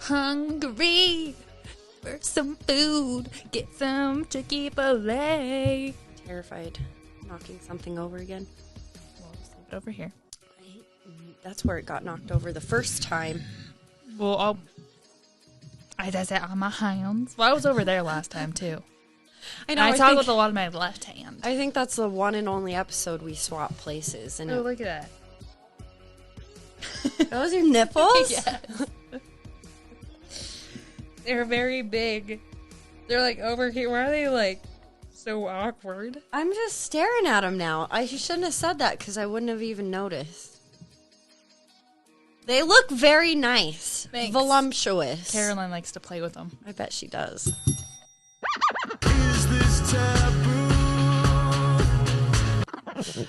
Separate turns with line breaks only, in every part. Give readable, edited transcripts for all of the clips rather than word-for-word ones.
hungry for some food. Get some Chick-fil-A.
Terrified. Knocking something over again.
We'll just leave it over here.
That's where it got knocked over the first time.
Well, I does it on my hands. Well, I was over there last time, too.
I know.
I talk with a lot of my left hand.
I think that's the one and only episode we swap places. And
Oh, look at
that. Those are nipples?
Yes. They're very big. They're like over here. Why are they like so awkward?
I'm just staring at them now. I shouldn't have said that because I wouldn't have even noticed. They look very nice.
Thanks.
Voluptuous.
Caroline likes to play with them.
I bet she does.
Is this taboo?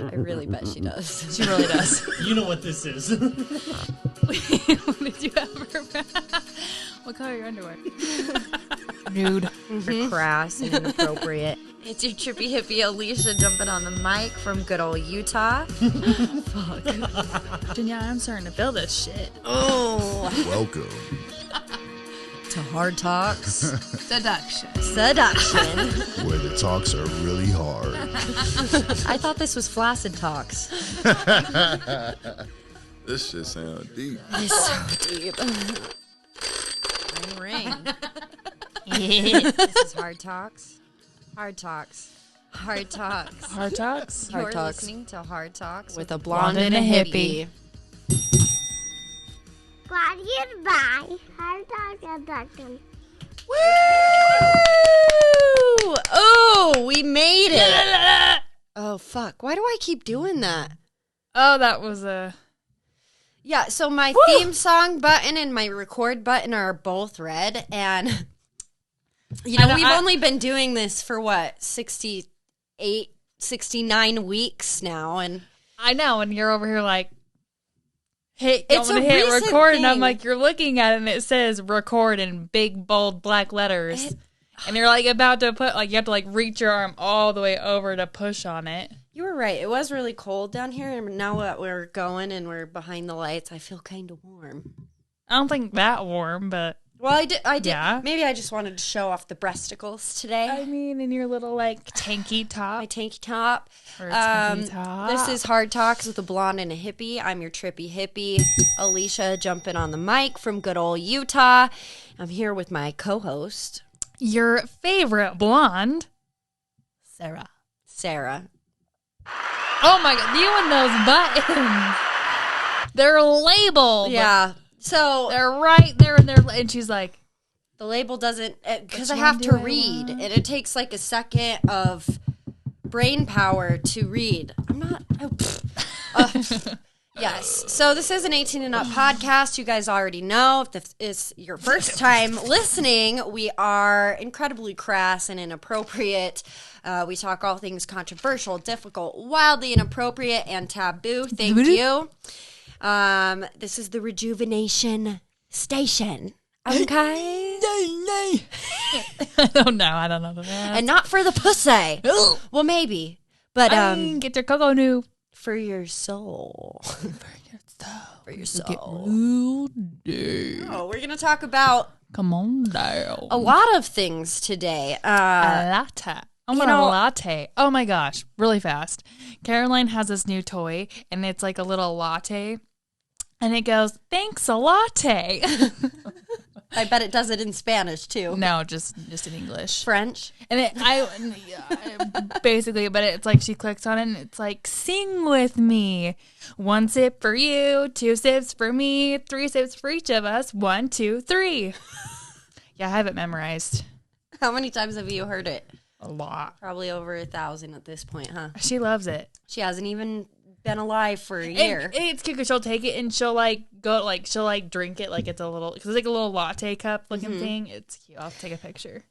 I really bet she does.
She really does.
You know what this is.
Did you ever? What color are your underwear? Nude.
They're crass and inappropriate. It's your trippy hippie Alicia jumping on the mic from good old Utah. Fuck.
Danielle, I'm starting to feel this shit.
Oh.
Welcome.
To Hard Talks.
Seduction.
Seduction.
Where the talks are really hard.
I thought this was Flaccid Talks.
This shit sounds deep.
It's so deep. Ring. This is Hard Talks. Hard Talks. Hard Talks.
Hard talks.
You're
Hard talks.
listening to Hard Talks
With
with a blonde and a hippie.
Glad goodbye. Hard talk abduction.
Woo! Oh, we made it. Oh, fuck. Why do I keep doing that?
Oh, that was a...
Yeah, so my theme song button and my record button are both red. And, you know, we've only been doing this for, what, 68, 69 weeks now. And
I know, and you're over here like, hit
It's a
hit
recent
record, and I'm
thing.
like, you're looking at it, and it says record in big, bold, black letters. And you're like about to put, like, you have to like reach your arm all the way over to push on it.
you were right. It was really cold down here. And now that we're going and we're behind the lights, I feel kind of warm.
I don't think that warm, but
Well, I did.
Yeah.
Maybe I just wanted to show off the breasticles today.
I mean, in your little like tanky top
My tanky top.
or tanky top.
This is Hard Talks with a blonde and a hippie. I'm your trippy hippie, Alicia, jumping on the mic from good old Utah. I'm here with my co-host,
your favorite blonde, Sarah.
Sarah.
Oh my god, you and those buttons. They're labeled.
Yeah. So
They're right there and she's like,
the label doesn't, because I
Which
have
one
to
do I
read,
want?
and it takes like a second of brain power to read. I'm not. Yes. So this is an 18 and up podcast. You guys already know. If this is your first time listening, we are incredibly crass and inappropriate. We talk all things controversial, difficult, wildly inappropriate, and taboo. Thank you. This is the Rejuvenation Station. Okay.
I don't know that.
And not for the pussy. Well, maybe. But
Get your cocoa new.
for your soul. For your soul.
Ooh,
Oh, we're going to talk about
come on down.
a lot of things today.
A latte. I want a latte. Oh my gosh, really fast. Caroline has this new toy, and it's like a little latte, and it goes, "Thanks a latte."
I bet it does it in Spanish, too.
No, just in English.
French.
And basically, but it's like she clicks on it, and it's like, "Sing with me. 1 sip for you, 2 sips for me, 3 sips for each of us. 1, 2, 3." Yeah, I have it memorized.
How many times have you heard it?
A lot.
Probably over 1,000 at this point, huh?
She loves it.
She hasn't even been alive for a year.
And it's cute because she'll take it and she'll she'll drink it like it's a little, because it's like a little latte cup looking thing. It's cute. I'll take a picture.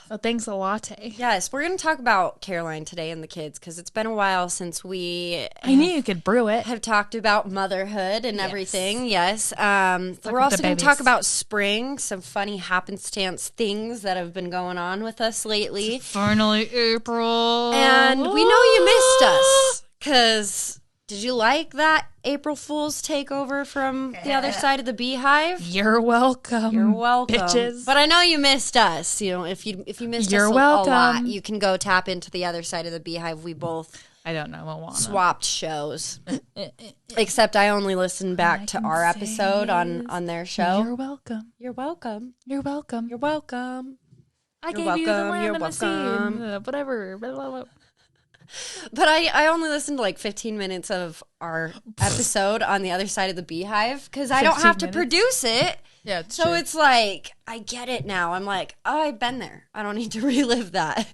So thanks a latte.
Yes, we're going to talk about Caroline today and the kids because it's been a while since we
I knew you could brew it.
have talked about motherhood and everything. Yes. We're
with
also
the
going to talk
babies.
about spring, some funny happenstance things that have been going on with us lately.
Finally, April.
And we know you missed us because Did you like that April Fool's takeover from the other side of the beehive?
You're welcome.
You're welcome,
bitches.
But I know you missed us. You know, if you missed
You're
us a
welcome.
lot, you can go tap into the other side of the beehive. We both
I don't know. I want
swapped shows. Except I only listened back
I
to
can
our
say
episode
is
on their show.
You're welcome.
You're welcome.
You're welcome.
You're welcome.
I
You're
gave you the
welcome.
land
You're
and the sea
welcome.
and whatever. Blah, blah, blah.
But I only listened to like 15 minutes of our episode on the other side of the beehive because I don't
15
have to
minutes?
produce it.
Yeah, it's
So
true.
it's like, I get it now. I'm like, oh, I've been there. I don't need to relive that.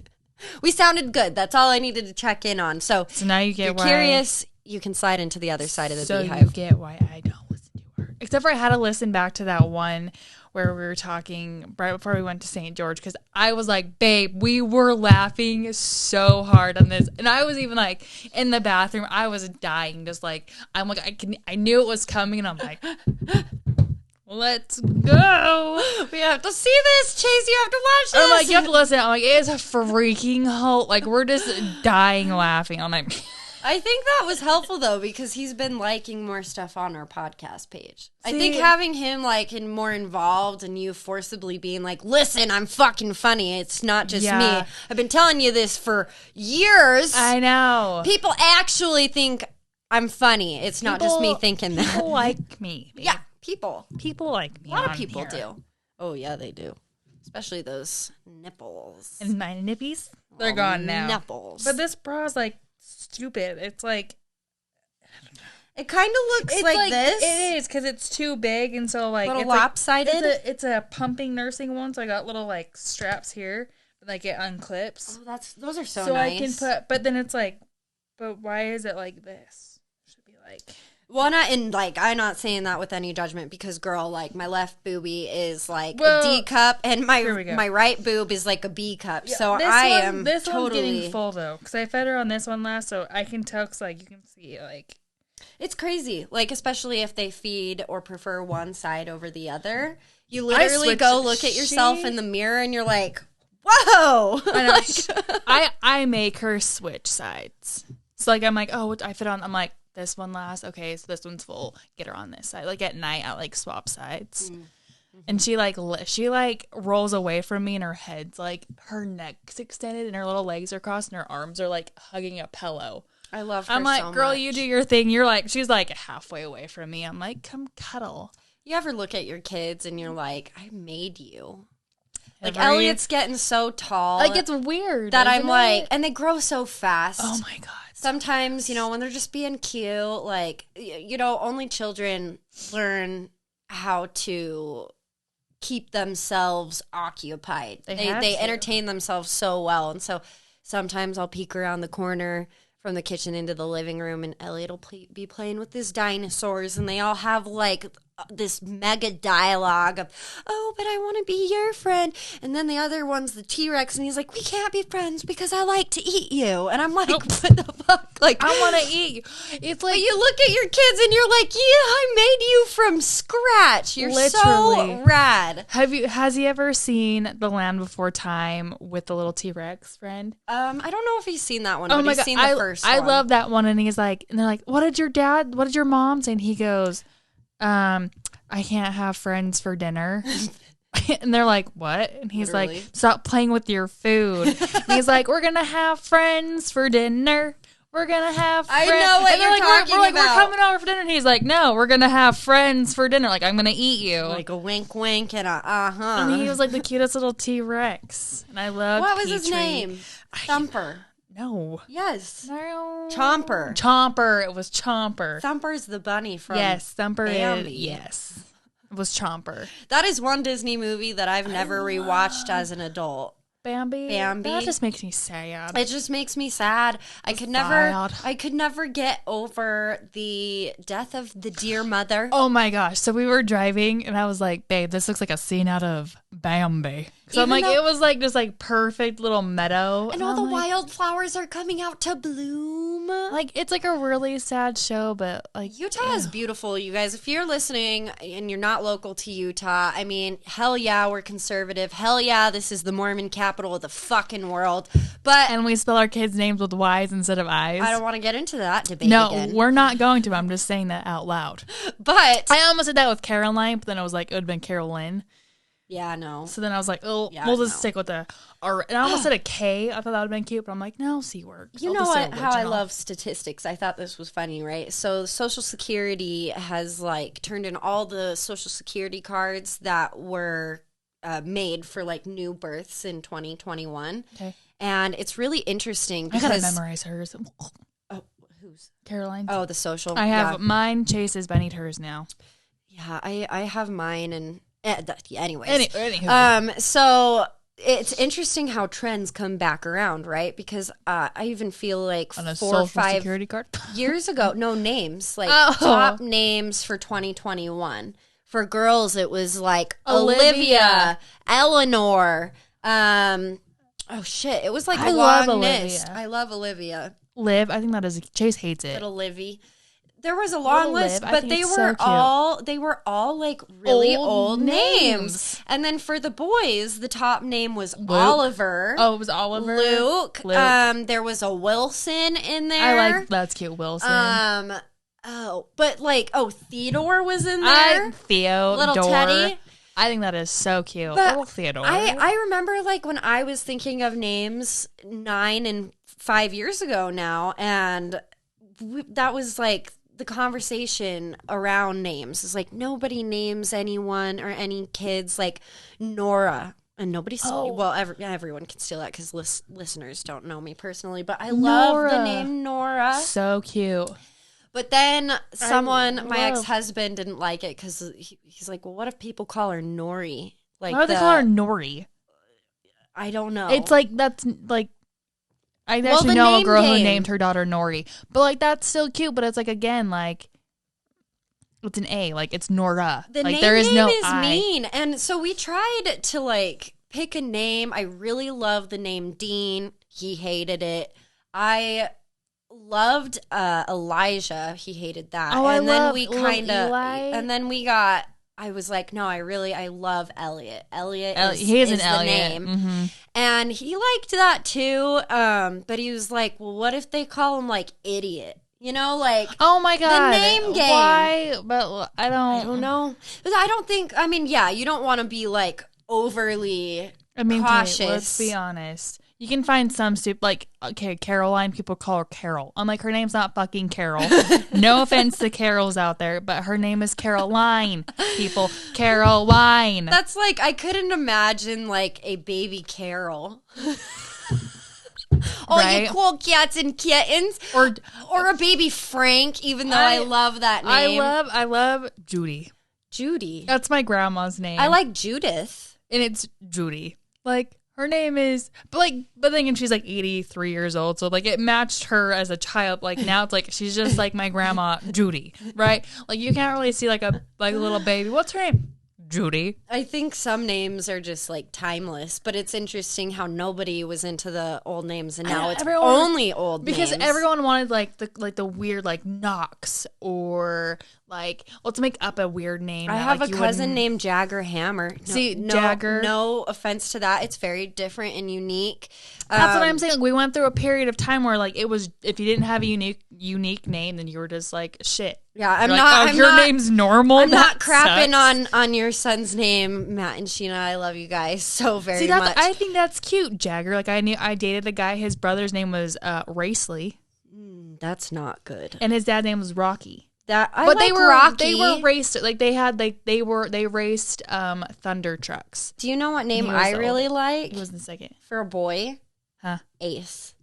We sounded good. That's all I needed to check in on. So
now you
if
get
you're
why.
curious, you can slide into the other side of the
So you
beehive.
get why I don't listen to her. Except for I had to listen back to that one where we were talking right before we went to St. George because I was like, babe, we were laughing so hard on this. And I was even like in the bathroom, I was dying. Just like, I'm like, I knew it was coming and I'm like, let's go.
We have to see this. Chase, you have to watch this.
I'm like, you have to listen. I'm like, it is a freaking halt. Like, we're just dying laughing. I'm like,
I think that was helpful though because he's been liking more stuff on our podcast page. I think
See-
having him like and more involved and you forcibly being like, "Listen, I'm fucking funny. It's not just
Yeah.
me. I've been telling you this for years."
I know.
People actually think I'm funny. It's not just me thinking that.
People like me. babe.
Yeah, people.
People like me.
A lot of
on
people
here.
do. Oh yeah, they do. Especially those nipples.
And my nippies, they're
Oh,
gone now.
Nipples.
But this bra is like stupid. It's like
it kind of looks
it's
like this.
It is because it's too big, and so like
Little
it's like-
lopsided?
it's a pumping nursing one, so I got little like straps here, but like it unclips,
Oh, those are so
so
nice.
I can put. But then it's like, but why is it like this? It should be like.
Well, I'm not saying that with any judgment because, girl, like my left boobie is like
Well,
a D cup and
here we go.
my right boob is like a B cup. So
This
I
one-
am
This one's
totally.
getting full though, because I fed her on this one last, so I can tell. Cause like you can see like.
It's crazy, like especially if they feed or prefer one side over the other. You literally
switched-
go look at yourself
she-
in the mirror and you're like, "Whoa!"
I know. I make her switch sides. So like I'm like, oh, what I fit on. I'm like, this one last. Okay, so this one's full. Get her on this side. Like at night, I like swap sides. And she like rolls away from me, and her head's like her neck's extended, and her little legs are crossed, and her arms are like hugging a pillow.
I love her
I'm like,
so
girl,
much.
you do your thing. You're like, she's like halfway away from me. I'm like, come cuddle.
You ever look at your kids and you're like, "I made you." Like
Every-
Elliot's getting so tall,
like it's weird
that I'm
isn't
like,
it?
and they grow so fast.
oh my god.
Sometimes, when they're just being cute, like, only children learn how to keep themselves occupied.
They
They
have to.
entertain themselves so well. And so sometimes I'll peek around the corner from the kitchen into the living room and Elliot will be playing with his dinosaurs and they all have like this mega dialogue of, "Oh, but I want to be your friend." And then the other one's the T-Rex and he's like, "We can't be friends because I like to eat you." And I'm like, "What the fuck?" Like,
I want to eat you. It's like
but you look at your kids and you're like, "Yeah, I made you from scratch. You're so
Literally.
rad."
Has he ever seen The Land Before Time with the little T-Rex friend?
I don't know if he's seen that one,
Oh
but
my
he's
god,
seen the first
I
one.
love that one. And he's like, and they're like, what did your mom say? And he goes, I can't have friends for dinner. And they're like, what? And he's
Literally.
like, stop playing with your food. And he's like, we're gonna have friends for dinner. We're gonna have
I
friends.
know what
And they're
you're
like,
talking
we're
about.
coming over for dinner. And he's like, no, we're gonna have friends for dinner. Like, I'm gonna eat you.
Like a wink wink and a uh-huh.
And he was like the cutest little T-Rex. And I love
What was his
Petrie.
name? Thumper.
No.
Yes.
No.
Chomper.
Chomper. It was Chomper.
Thumper's the bunny from
Yes, Thumper
Bambi.
is. Yes. It was Chomper.
That is one Disney movie that I've never rewatched as an adult.
Bambi.
Bambi.
That just makes me sad.
It just makes me sad. I could never get over the death of the dear mother.
Oh my gosh. So we were driving and I was like, babe, this looks like a scene out of Bambi. So I'm
Even
like,
though-
it was like just like perfect little meadow.
And all the
I'm like,
wildflowers are coming out to bloom.
like, it's like a really sad show, but like
Utah is beautiful, you guys. If you're listening and you're not local to Utah, I mean, hell yeah, we're conservative. Hell yeah, this is the Mormon capital of the fucking world. But
and we spell our kids' names with Y's instead of I's.
I don't want to get into that debate
No,
again.
we're not going to. I'm just saying that out loud.
But
I almost did that with Caroline, but then I was like, it would have been Carolyn.
yeah, no.
So then I was like, oh,
Yeah,
we'll just
no.
stick with the R. And I almost said a K. I thought that would have been cute, but I'm like, no, C word.
You
I'll
know
just say
what? How I
original.
love statistics. I thought this was funny, right? So Social Security has like turned in all the Social Security cards that were made for like new births in 2021,
Okay.
and it's really interesting
I gotta
because
memorize hers.
oh, who's
Caroline.
oh the social.
I have
yeah.
mine, Chase's, but I need hers now.
Yeah, I have mine and anyways.
Anywho.
So it's interesting how trends come back around, right? Because I even feel like
On a
4 or
social
5
security card.
years ago, no names, like
Oh.
top names for 2021. For girls, it was like
Olivia.
Olivia, Eleanor. Oh shit, it was like
I
a
love
long
Olivia.
list. I love Olivia.
Liv, I think that is Chase hates it.
Little Livy. There was a long
Little
list,
Liv, I
but
think
they
it's
were
so cute.
they were all like really
Old
old names.
names.
And then for the boys, the top name was Oliver.
Oh, it was Oliver.
Luke.
Luke.
There was a Wilson in there.
I like that's cute, Wilson.
Theodore was in there.
Theo,
Little
Dor.
Teddy.
I think that is so cute.
But
Little Theodore.
I remember like when I was thinking of names 9 and 5 years ago now, and that was like the conversation around names. It's like nobody names anyone or any kids like Nora. And nobody's everyone can steal that because listeners don't know me personally, but I love the
Nora.
name Nora.
So cute.
But then my
love-
ex-husband didn't like it because he's like, well, what if people call her Nori? Like,
Why do they call her Nori?
I don't know.
It's like that's like I
Well,
actually
the
know a
name
girl who
game.
named her daughter Nori, but like that's still cute. But it's like again like it's an A, like it's Nora.
the
like
name
there is
game
no
is
I.
mean, and so we tried to like pick a name. I really love the name Dean. He hated it. I loved Elijah. He hated that.
Oh, I
and then
love
we
little
kind of
Eli.
and then we got. I was like, no, I love Elliot. Elliot is,
He is
is
an
the
Elliot.
name.
Mm-hmm.
And he liked that too. But he was like, well, what if they call him like idiot? You know, like
Oh my god!
name game.
Why? But I
I don't know. But I don't think. I mean, yeah, you don't want to be like overly.
I mean,
cautious.
okay, let's be honest. You can find some stupid, like, okay, Caroline, people call her Carol. I'm like, her name's not fucking Carol. No offense to Carols out there, but her name is Caroline, people. Caroline.
That's like I couldn't imagine like a baby Carol. Oh,
Right?
you cool cats and kittens, or a baby Frank. Even though I love that name,
I love Judy.
Judy.
That's my grandma's name.
I like Judith.
and it's Judy. Like, her name is, but then again, she's like 83 years old. So, like, it matched her as a child. Like, now it's like, she's just like my grandma, Judy, right? Like, you can't really see like a little baby. What's her name? Judy.
I think some names are just like timeless, but it's interesting how nobody was into the old names, and now it's
Everyone-
only old
Because
names.
everyone wanted like the weird like Knox or like let's make up a weird name.
I
that,
have
like,
a
you
cousin
wouldn't-
named Jagger Hammer.
See, Jagger.
No offense to that. It's very different and unique.
That's what I'm saying. Like, we went through a period of time where like it was if you didn't have a unique name, then you were just like shit.
Yeah, I'm
You're
not.
Like, oh,
I'm
your
not,
name's normal.
I'm not
That
crapping
sucks.
on your son's name, Matt and Sheena. I love you guys so very
See,
much.
I think that's cute, Jagger. Like I dated a guy. His brother's name was Racely,
That's not good.
and his dad's name was Rocky.
That I
But
like
they were
Rocky.
they were raced like they raced thunder trucks.
Do you know what name
He was
I
the
really like
He was the second.
for a boy?
Huh?
Ace.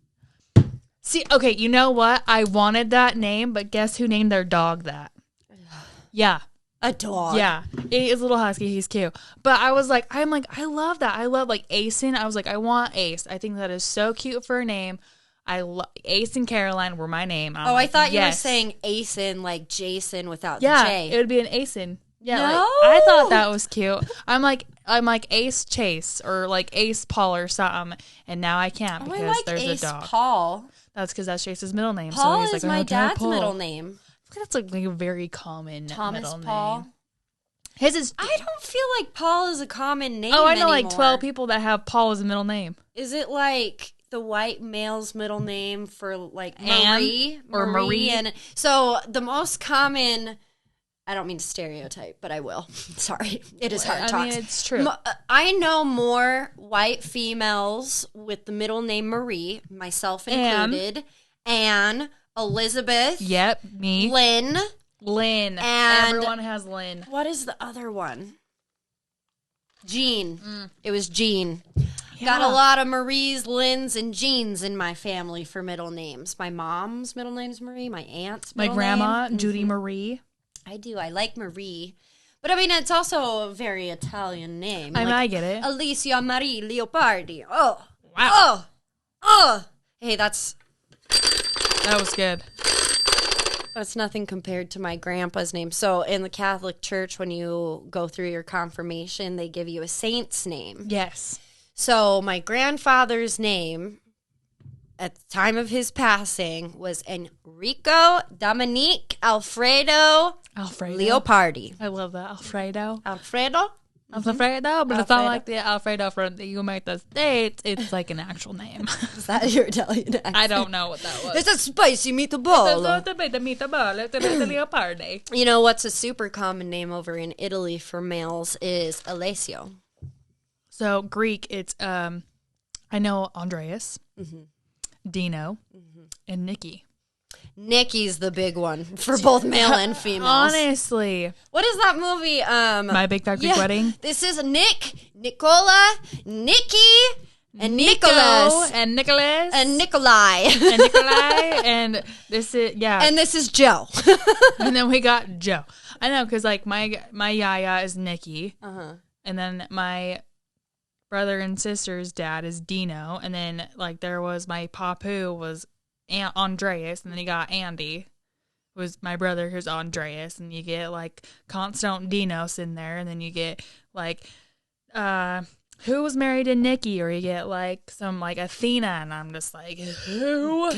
See, okay, you know what? I wanted that name, but guess who named their dog that? Yeah.
A dog.
Yeah. He is a little husky. He's cute. But I love that. I love like Asen. I was like, I want Ace. I think that is so cute for a name. Ace and Caroline were my name.
Oh, I thought you were
yes.
saying Asen like Jason without
Yeah,
the J.
it would be an Asen. Yeah,
No?
like, I thought that was cute. I'm like Ace Chase or like Ace Paul or something, and now I can't
Oh,
because
I like
there's
Ace
a dog.
Paul.
That's because that's Chase's middle name. so
Paul
he's
is
like,
my
"Oh, can I
dad's
Paul?"
middle name.
That's like a very common
Thomas
middle
Paul.
name. His is.
I don't feel like Paul is a common name.
Oh, I know like
anymore.
12 people that have Paul as a middle name.
Is it like the white male's middle name for like
Anne
Marie
or Marie?
And so the most common. I don't mean to stereotype, but I will. Sorry, it is hard
I
talks.
mean, it's true.
I know more white females with the middle name Marie, myself included, Anne, Elizabeth,
Yep, me.
Lynn.
Lynn.
And-
Everyone has Lynn.
What is the other one? Jean. It was Jean.
Yeah.
Got a lot of Maries, Lynn's, and Jeans in my family for middle names. My mom's middle name's Marie. My aunt's
My
middle
grandma,
name.
Judy Marie.
I do. I like Marie. But I mean, it's also a very Italian name.
I mean,
like
I get it.
Alicia Marie Leopardi. Oh.
Wow.
Oh. Oh. Hey, that's
That was good.
nothing compared to my grandpa's name. So in the Catholic Church, when you go through your confirmation, they give you a saint's name.
Yes.
So my grandfather's name at the time of his passing was Enrico Dominique Alfredo
Alfredo.
Leopardi.
I love that. Alfredo.
Alfredo?
Alfredo, but it's not
Alfredo.
like the Alfredo from the United States. It's like an actual name.
Is that your Italian accent?
I don't know what that was.
It's a spicy meatball.
Leopardi.
You know what's a super common name over in Italy for males is Alessio.
So Greek, it's I know Andreas, Dino, and Nikki.
Nikki's the big one for both male and females.
Honestly,
What is that movie?
My Big Fat Greek Wedding.
This is Nick, Nicola, Nikki, and
Nico
Nicholas,
and Nicholas
and Nikolai.
and Nikolai, and this is
And this is Joe.
and then we got Joe. I know because like my yaya is Nikki, and then my brother and sister's dad is Dino, and then like there was my papu was Andreas, and then you got Andy, who was my brother who's Andreas, and you get like Constant Dinos in there, and then you get like who was married to Nikki, or you get like some like Athena, and I'm just like who,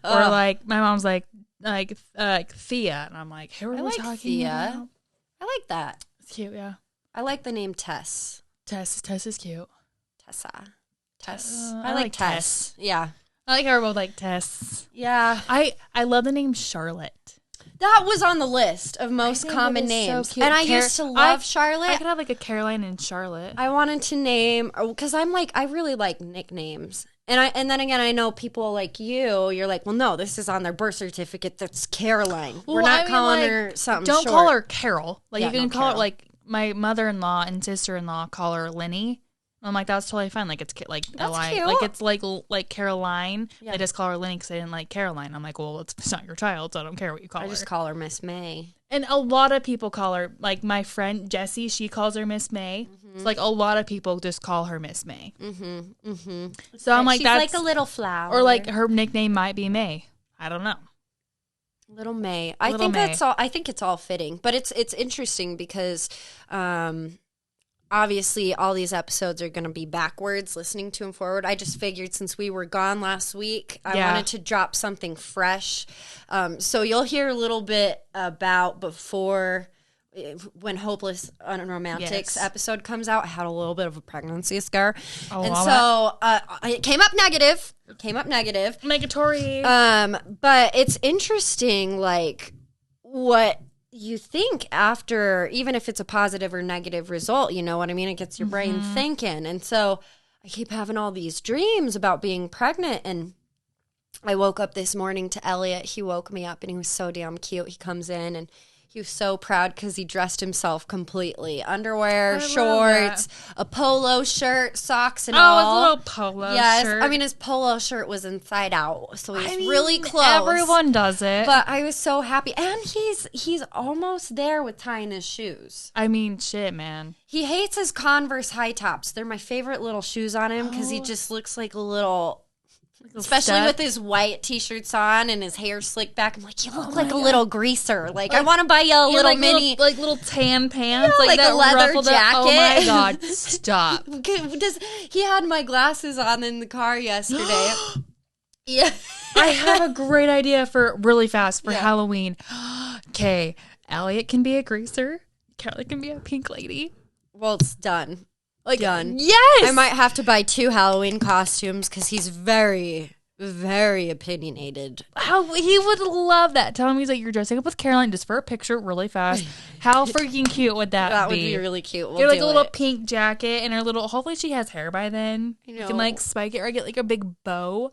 or like my mom's like Thea, and I'm like who are
I
we
like
talking
Thea.
about?
I like that.
It's cute, yeah.
I like the name Tess.
Tess is cute.
Tessa. Tess.
I like
Tess. Yeah.
I like her both like Tess.
Yeah.
I love the name Charlotte.
That was on the list of most
think
common
it is so
names.
cute.
And I used to love Charlotte.
I could have like a Caroline and Charlotte.
I wanted to name because I'm like I really like nicknames. And then again I know people like you're like, well no, this is on their birth certificate. That's Caroline. We're
Well,
not
I mean,
calling
like,
her something
Don't
short.
call her Carol. Like
Yeah,
you can
no,
call
Carol.
her like my mother-in-law and sister-in-law call her Lenny. I'm like that's totally fine. Like it's like
That's
Li-
cute.
like it's like Caroline.
Yeah.
They just call her Lenny because they didn't like Caroline. I'm like, well, it's not your child, so I don't care what you call
I
her.
just call her Miss May.
And a lot of people call her, like my friend Jessie, she calls her Miss May. It's like a lot of people just call her Miss May. So I'm like,
She's
that's,
like a little flower.
or like her nickname might be May. I don't know.
Little May. I
Little
think
May.
that's all. I think it's all fitting, but it's interesting because obviously all these episodes are going to be backwards. Listening to them forward, I just figured since we were gone last week, I
Yeah.
wanted to drop something fresh. So you'll hear a little bit about before. When Hopeless Unromantics
Yes.
episode comes out, I had a little bit of a pregnancy scare,
Oh,
and
all
so it came up negative.
Negatory.
But it's interesting, like, what you think after, even if it's a positive or negative result, you know what I mean? It gets your brain thinking. And so I keep having all these dreams about being pregnant. And I woke up this morning to Elliot. He woke me up and he was so damn cute. He comes in and he was so proud because he dressed himself completely. Underwear,
love
shorts, a polo shirt, socks and
oh,
all.
his little polo
Yes,
shirt.
I mean his polo shirt was inside out, so he's
I mean,
really close.
Everyone does it.
But I was so happy, and he's almost there with tying his shoes.
I mean, shit, man.
He hates his Converse high tops. They're my favorite little shoes on him because he just looks like a little Especially
Stud.
with his white t-shirts on and his hair slicked back. I'm like, you look like a little greaser. Like, I want to buy you a little
like
mini.
little tan pants,
Yeah, like a
that
leather
ruffled up-
jacket.
Oh my god, stop!
He had my glasses on in the car yesterday. Yeah.
I have a great idea for really fast for Halloween. Okay, Elliot can be a greaser. Carly can be a pink lady.
Well, it's done. Done.
Yes,
I might have to buy 2 Halloween costumes because he's very, very opinionated.
How he would love that. Tell him he's like, you're dressing up with Caroline just for a picture really fast. How freaking cute would that be?
That would be really cute. We'll
Get like
do
a little
it.
pink jacket and her little. Hopefully she has hair by then.
I
You
know.
can like spike it or get like a big bow.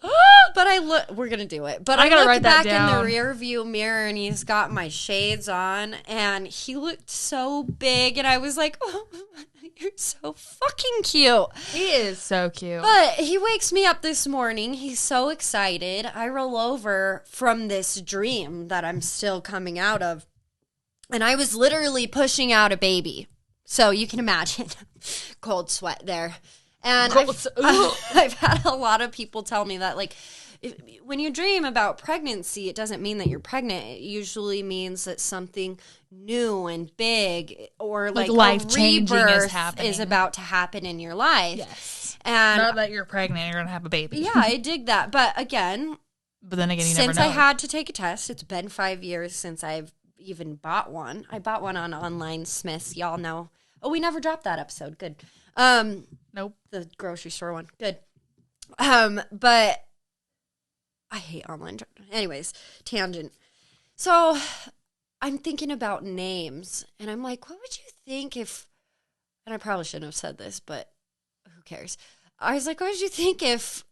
But we're gonna do it. But
I
I
gotta
looked
write that
back in
down.
the rear view mirror and he's got my shades on and he looked so big and I was like, oh, you're so fucking cute.
He is so cute.
But he wakes me up this morning. He's so excited. I roll over from this dream that I'm still coming out of. And I was literally pushing out a baby. So you can imagine cold sweat there. And I've had a lot of people tell me that, like, when you dream about pregnancy, it doesn't mean that you're pregnant. It usually means that something new and big or like
life-changing is
rebirth
happening.
is about to happen in your life.
Yes.
And
Not that you're pregnant, you're gonna have a baby.
yeah, I dig that. But again,
But then again, you never
since
know.
I had to take a test, it's been 5 years since I've even bought one. I bought one on Online Smiths. Y'all know. Oh, we never dropped that episode. Good.
Nope.
The grocery store one. Good. But I hate online. Anyways, tangent. So I'm thinking about names, and I'm like, what would you think if? And I probably shouldn't have said this, but who cares? I was like, what would you think if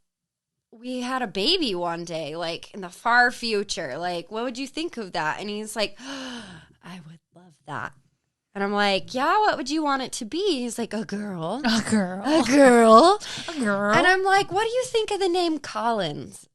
we had a baby one day, like in the far future? Like, what would you think of that? And he's like, I would love that. And I'm like, yeah, what would you want it to be? He's like, a girl.
A girl.
A girl.
A girl.
And I'm like, what do you think of the name Collins?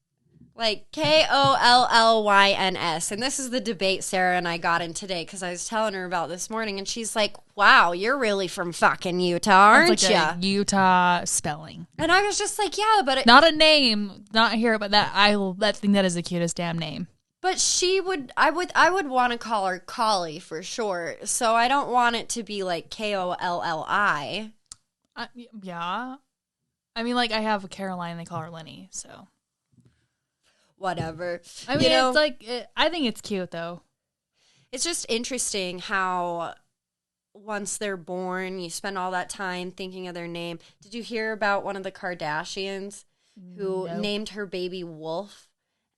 Like Kolllyns. And this is the debate Sarah and I got in today because I was telling her about this morning. And she's like, wow, you're really from fucking Utah, aren't
It's like
you?
a Utah spelling.
And I was just like, yeah, but
Not a name, not here, but that think that is the cutest damn name.
but I would want to call her Collie for short. So I don't want it to be like Kolli.
Yeah. I mean, like I have a Caroline, they call her Lenny, so.
Whatever.
I mean, it's like, I think it's cute though.
It's just interesting how once they're born, you spend all that time thinking of their name. Did you hear about one of the Kardashians who
Nope.
named her baby Wolf?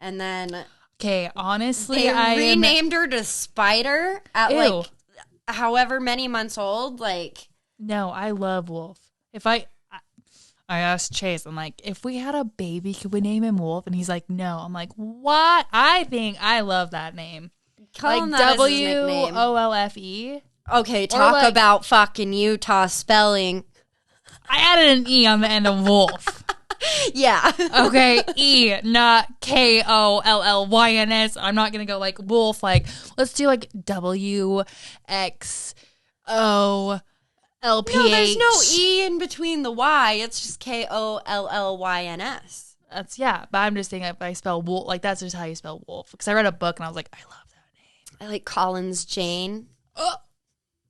And then
Okay, honestly,
they renamed her to Spider at
Ew.
like however many months old. Like,
No, I love Wolf. I asked Chase, I'm like, if we had a baby, could we name him Wolf? And he's like, no. I'm like, what? I love that name.
call him
Like
that as his nickname.
WOLFE.
Okay, talk
like-
about fucking Utah spelling.
I added an E on the end of Wolf.
Yeah.
Okay, E, not KOLLYNS. I'm not gonna go like Wolf. Like, let's do like WXOLPH.
No, there's no E in between the Y. It's just KOLLYNS.
That's but I'm just saying if I spell Wolf, like that's just how you spell Wolf. Because I read a book and I was like, I love that name.
I like Collins Jane.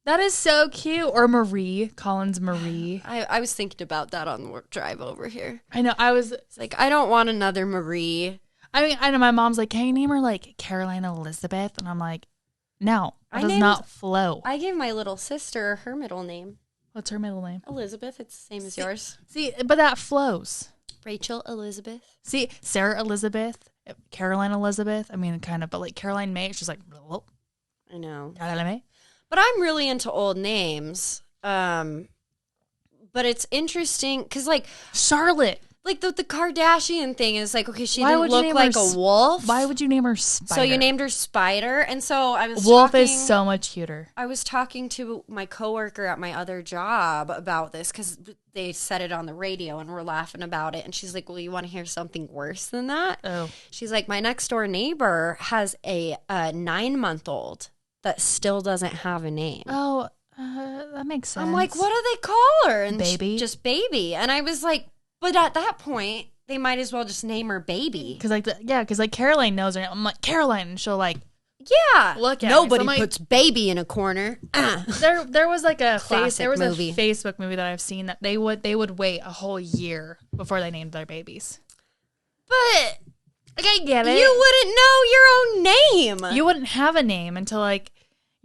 That is so cute. Or Marie, Collins Marie.
I was thinking about that on the work drive over here.
I know.
It's like, I don't want another Marie.
I know my mom's like, can you name her like Caroline Elizabeth? And I'm like, no, that does not flow.
I gave my little sister her middle name.
What's her middle name?
Elizabeth. It's the same as yours.
See, but that flows.
Rachel Elizabeth.
See, Sarah Elizabeth, Caroline Elizabeth. I mean, kind of, but like Caroline May, it's just like, oh,
I know.
Caroline May.
But I'm really into old names. But it's interesting because, like
Charlotte.
the Kardashian thing is like, okay, she
Why
didn't
would you
look
name
like
her
a wolf.
Why would you name her Spider?
So you named her Spider, and so I was
Wolf
talking,
is so much cuter.
I was talking to my coworker at my other job about this because they said it on the radio and we're laughing about it. And she's like, well, you want to hear something worse than that?
Oh.
She's like, my next door neighbor has a 9-month-old that still doesn't have a name.
Oh, that makes sense.
I'm like, what do they call her? And
Baby?
just baby. And I was like, but at that point, they might as well just name her baby.
Because like Caroline knows her name. I'm like, Caroline, and she'll like,
Yeah.
look at
Nobody
me. So I'm like,
puts baby in a corner.
there was like a
Classic movie.
a Facebook movie that I've seen that they would wait a whole year before they named their babies.
But
Like, I get it.
you wouldn't know your own name.
You wouldn't have a name until like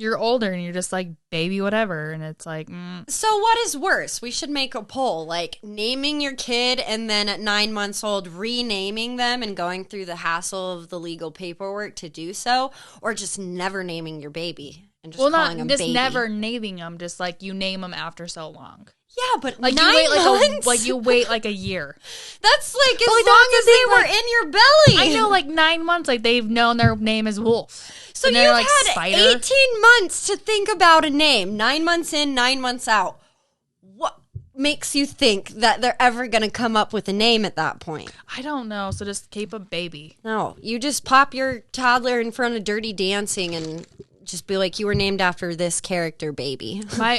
you're older and you're just like baby whatever, and it's like
So what is worse? We should make a poll, like naming your kid and then at 9 months old renaming them and going through the hassle of the legal paperwork to do so, or just never naming your baby and just calling them baby.
never naming them, just like you name them after so long.
Yeah, but
Like
9
you wait
months?
you wait like a year.
That's like as
like,
long
that's
as
the
they
thing,
were
like,
in your belly.
I know, like 9 months, like they've known their name is Wolf.
So
And
you've
they're, like,
had
Spider.
18 months to think about a name. 9 months in, 9 months out. What makes you think that they're ever going to come up with a name at that point?
I don't know. So just keep a baby.
No, you just pop your toddler in front of Dirty Dancing and just be like, you were named after this character, baby.
My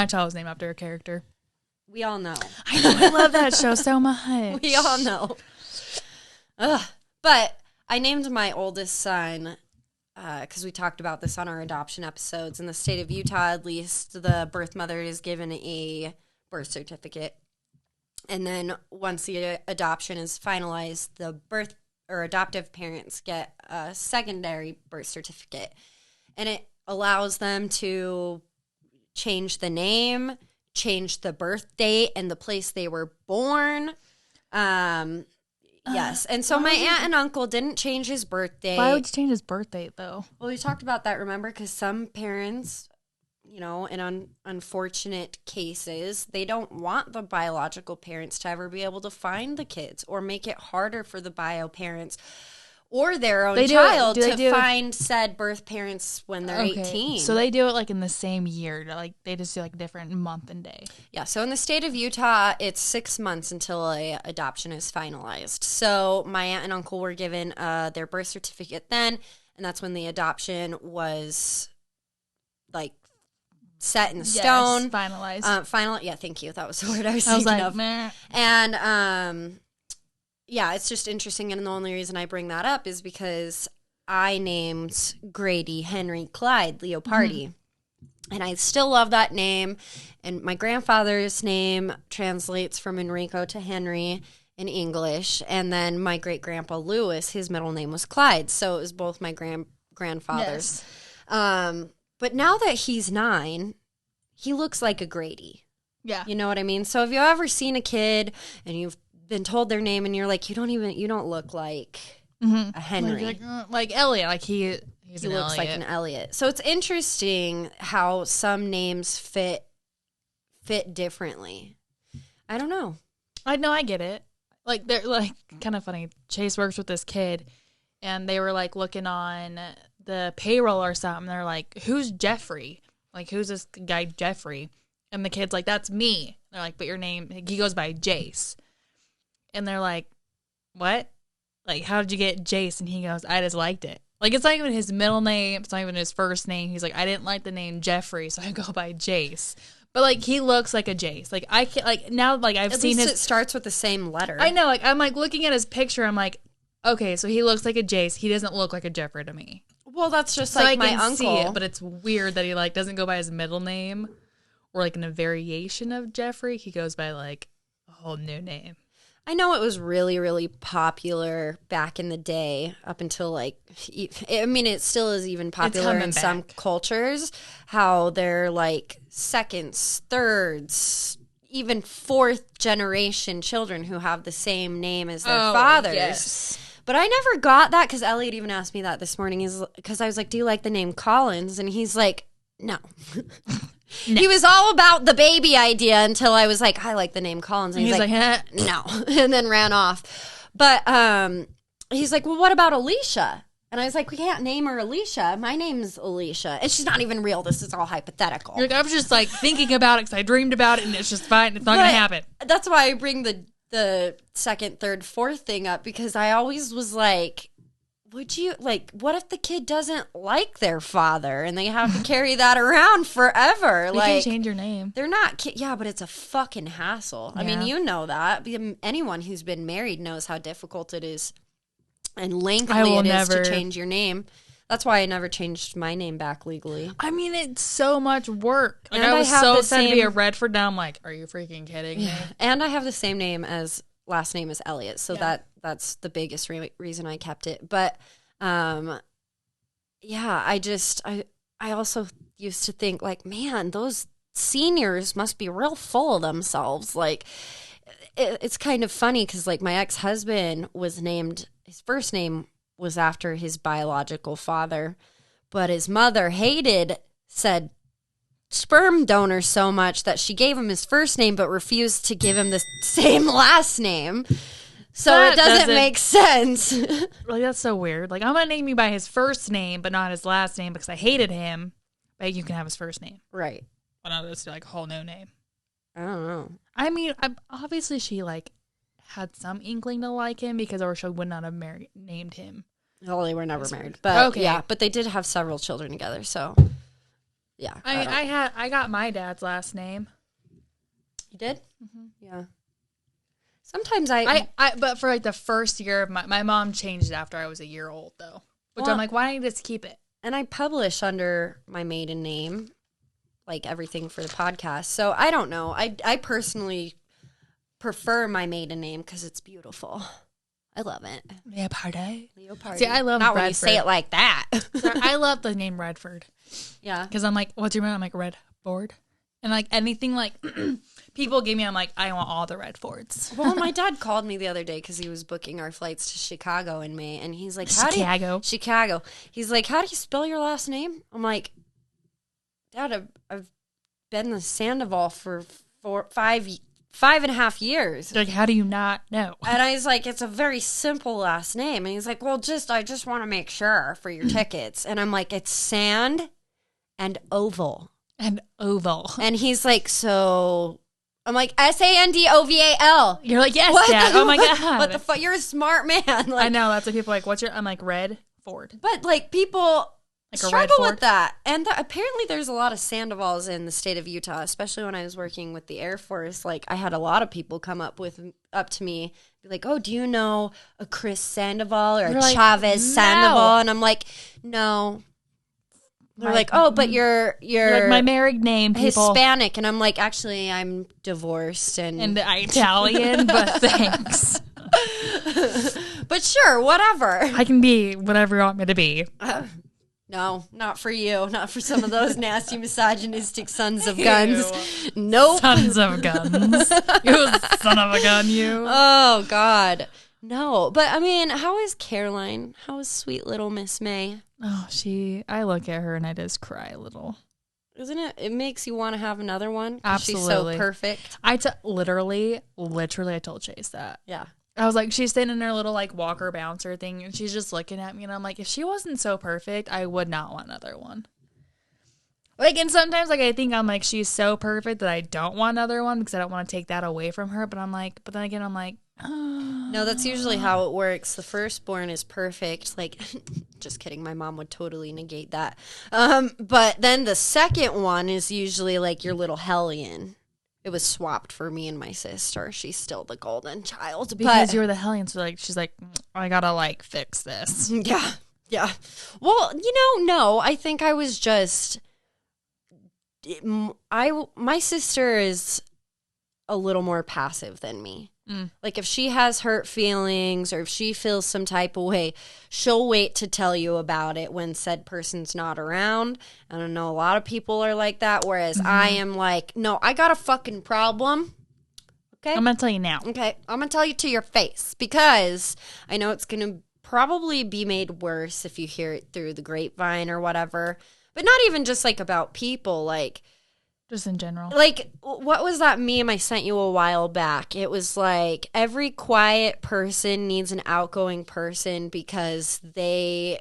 child was named after a character.
We all know.
I love that show so much.
We all know. Ugh. But I named my oldest son, because we talked about this on our adoption episodes. In the state of Utah, at least, the birth mother is given a birth certificate. And then once the adoption is finalized, the birth or adoptive parents get a secondary birth certificate. And it allows them to change the name, change the birth date and the place they were born. Yes. And so my aunt and uncle didn't change his birthday.
Why would you change his birth date, though?
Well, we talked about that, remember? Because some parents, you know, in unfortunate cases, they don't want the biological parents to ever be able to find the kids or make it harder for the bio parents or their own child to find said birth parents when they're 18.
So they do it like in the same year. Like they just do like different month and day.
Yeah, so in the state of Utah, it's 6 months until a adoption is finalized. So my aunt and uncle were given their birth certificate then, and that's when the adoption was like set in stone.
Finalized.
Yeah, thank you. That was the word I was
I was
thinking
like,
of.
meh.
And yeah, it's just interesting, and the only reason I bring that up is because I named Grady Henry Clyde Leopardi. And I still love that name. And my grandfather's name translates from Enrico to Henry in English. And then my great-grandpa Lewis, his middle name was Clyde. So it was both my grandfathers.
Yes.
But now that he's 9, he looks like a Grady.
Yeah.
You know what I mean? So have you ever seen a kid and you've been told their name and you're like, you don't look like a Henry.
Like Elliot. Like he
looks like an Elliot. So it's interesting how some names fit differently. I don't know.
I know, I get it. Like they're like kind of funny. Chase works with this kid, and they were like looking on the payroll or something. They're like, "Who's Jeffrey? Like, who's this guy Jeffrey?" And the kid's like, "That's me." They're like, "But your name?" He goes by Jace. And they're like, "What? Like, how did you get Jace?" And he goes, "I just liked it." Like, it's not even his middle name. It's not even his first name. He's like, "I didn't like the name Jeffrey, so I go by Jace." But, like, he looks like a Jace. Like, I can't, like, now, like, I've
At
seen
least
his.
it starts with the same letter.
I know, like, I'm, like, looking at his picture. I'm like, okay, so he looks like a Jace. He doesn't look like a Jeffrey to me.
Well, that's just
So
like
I
my
can
uncle.
see it, but it's weird that he, like, doesn't go by his middle name or, like, in a variation of Jeffrey. He goes by, like, a whole new name.
I know it was really, really popular back in the day up until like, I mean, it still is even popular in some cultures, how they're like seconds, thirds, even fourth generation children who have the same name as their fathers.
Yes.
But I never got that because Elliot even asked me that this morning. Because I was like, "Do you like the name Collins?" And he's like, "No." He was all about the baby idea until I was like, "I like the name Collins." And he's like, "No," and then ran off. But he's like, "Well, what about Alicia?" And I was like, "We can't name her Alicia. My name's Alicia, and she's not even real. This is all hypothetical."
You're like, I was just like thinking about it because I dreamed about it, and it's just fine. It's not going to happen.
That's why I bring the second, third, fourth thing up, because I always was like, would you, like, what if the kid doesn't like their father and they have to carry that around forever?
You
Like,
can change your name.
they're not, yeah, but it's a fucking hassle. I mean,
Yeah.
you know that. Anyone who's been married knows how difficult it is and lengthy
I will
it is
never-
to change your name. That's why I never changed my name back legally.
I mean, it's so much work. Like,
And
I
I
was
have
so
the
excited to be a
same-
Redford. Now I'm like, are you freaking kidding me?
And I have the same name as last name as Elliot, so
Yeah.
that's the biggest reason I kept it. But yeah, I also used to think like, man, those seniors must be real full of themselves. Like, it's kind of funny because like my ex-husband was named, his first name was after his biological father, but his mother said sperm donor so much that she gave him his first name but refused to give him the same last name. So
That
it doesn't
doesn't-
make sense.
Like, that's so weird. Like, I'm going to name you by his first name, but not his last name because I hated him. But you can have his first name.
Right.
But not just like a whole no name.
I don't know.
I mean, obviously she like had some inkling to like him because or she would not have named him.
Well, they were never
That's
married.
weird.
But
Okay.
yeah, but they did have several children together, so yeah.
I mean,
don't-
I got my dad's last name.
You did?
Mm-hmm.
Yeah. Sometimes
But for like the first year of my mom changed it after I was a year old though. Which
Well-
I'm like, why don't you just keep it?
and I publish under my maiden name, like everything for the podcast. So I don't know. I personally prefer my maiden name because it's beautiful. I love it.
Yeah, party.
Leopardi.
See, I love
not when you say
Bradford.
it like that.
I love the name Redford
Yeah.
because I'm like, what's your name? I'm like Redford, and like anything like people give me, I'm like, I want all the Redfords.
Well, my dad called me the other day because he was booking our flights to Chicago in May, and he's like, Chicago. He's like, how do you spell your last name? I'm like, Dad, I've been in Sandoval for 5.5 years.
Like, how do you not know?
And I was like, it's a very simple last name. And he's like, well, I just want to make sure for your tickets. And I'm like, it's Sand and Oval.
And oval.
And he's like, so I'm like, Sandoval.
You're like, yes,
What
Dad.
the-
Oh my god.
What the fuck? You're a smart man. Like,
I know that's what people are like. What's your? I'm like Redford.
But like people
Like a
struggle
Red Ford?
with that, and apparently there's a lot of Sandovals in the state of Utah, especially when I was working with the Air Force. Like I had a lot of people come up to me, be like, "Oh, do you know a Chris Sandoval or
You're
a
like,
Chavez
"No."
Sandoval?" And I'm like, "No." They're
My-
like, "Oh, but you're
Like my married name, people.
Hispanic," and I'm like, "Actually, I'm divorced
And Italian, but thanks.
but sure, whatever."
I can be whatever you want me to be.
No, not for you. Not for some of those nasty misogynistic sons of guns. Nope.
Sons of guns. You son of a gun, you.
Oh, God. No. But, I mean, how is Caroline? How is sweet little Miss May?
Oh, I look at her and I just cry a little.
Isn't it? It makes you want to have another one. 'Cause
Absolutely.
She's so perfect.
Literally, I told Chase that.
Yeah.
I was like, she's sitting in her little like walker bouncer thing and she's just looking at me and I'm like, if she wasn't so perfect, I would not want another one. Like, and sometimes like I think I'm like, she's so perfect that I don't want another one because I don't want to take that away from her. But I'm like, but then again, I'm like,
No, that's usually how it works. The firstborn is perfect. Like, just kidding. My mom would totally negate that. But then the second one is usually like your little hellion. It was swapped for me and my sister. She's still the golden child.
because
but
you're the hellion. So like, she's like, I gotta like fix this.
yeah, yeah. Well, no. I think I was just. My sister is a little more passive than me. Like if she has hurt feelings or if she feels some type of way, she'll wait to tell you about it when said person's not around. I don't know, a lot of people are like that, whereas I am like, no, I got a fucking problem. Okay?
I'm gonna tell you now.
Okay, I'm going to tell you to your face because I know it's going to probably be made worse if you hear it through the grapevine or whatever. But not even just like about people, like
Just in general.
what was that meme I sent you a while back? It was like every quiet person needs an outgoing person because the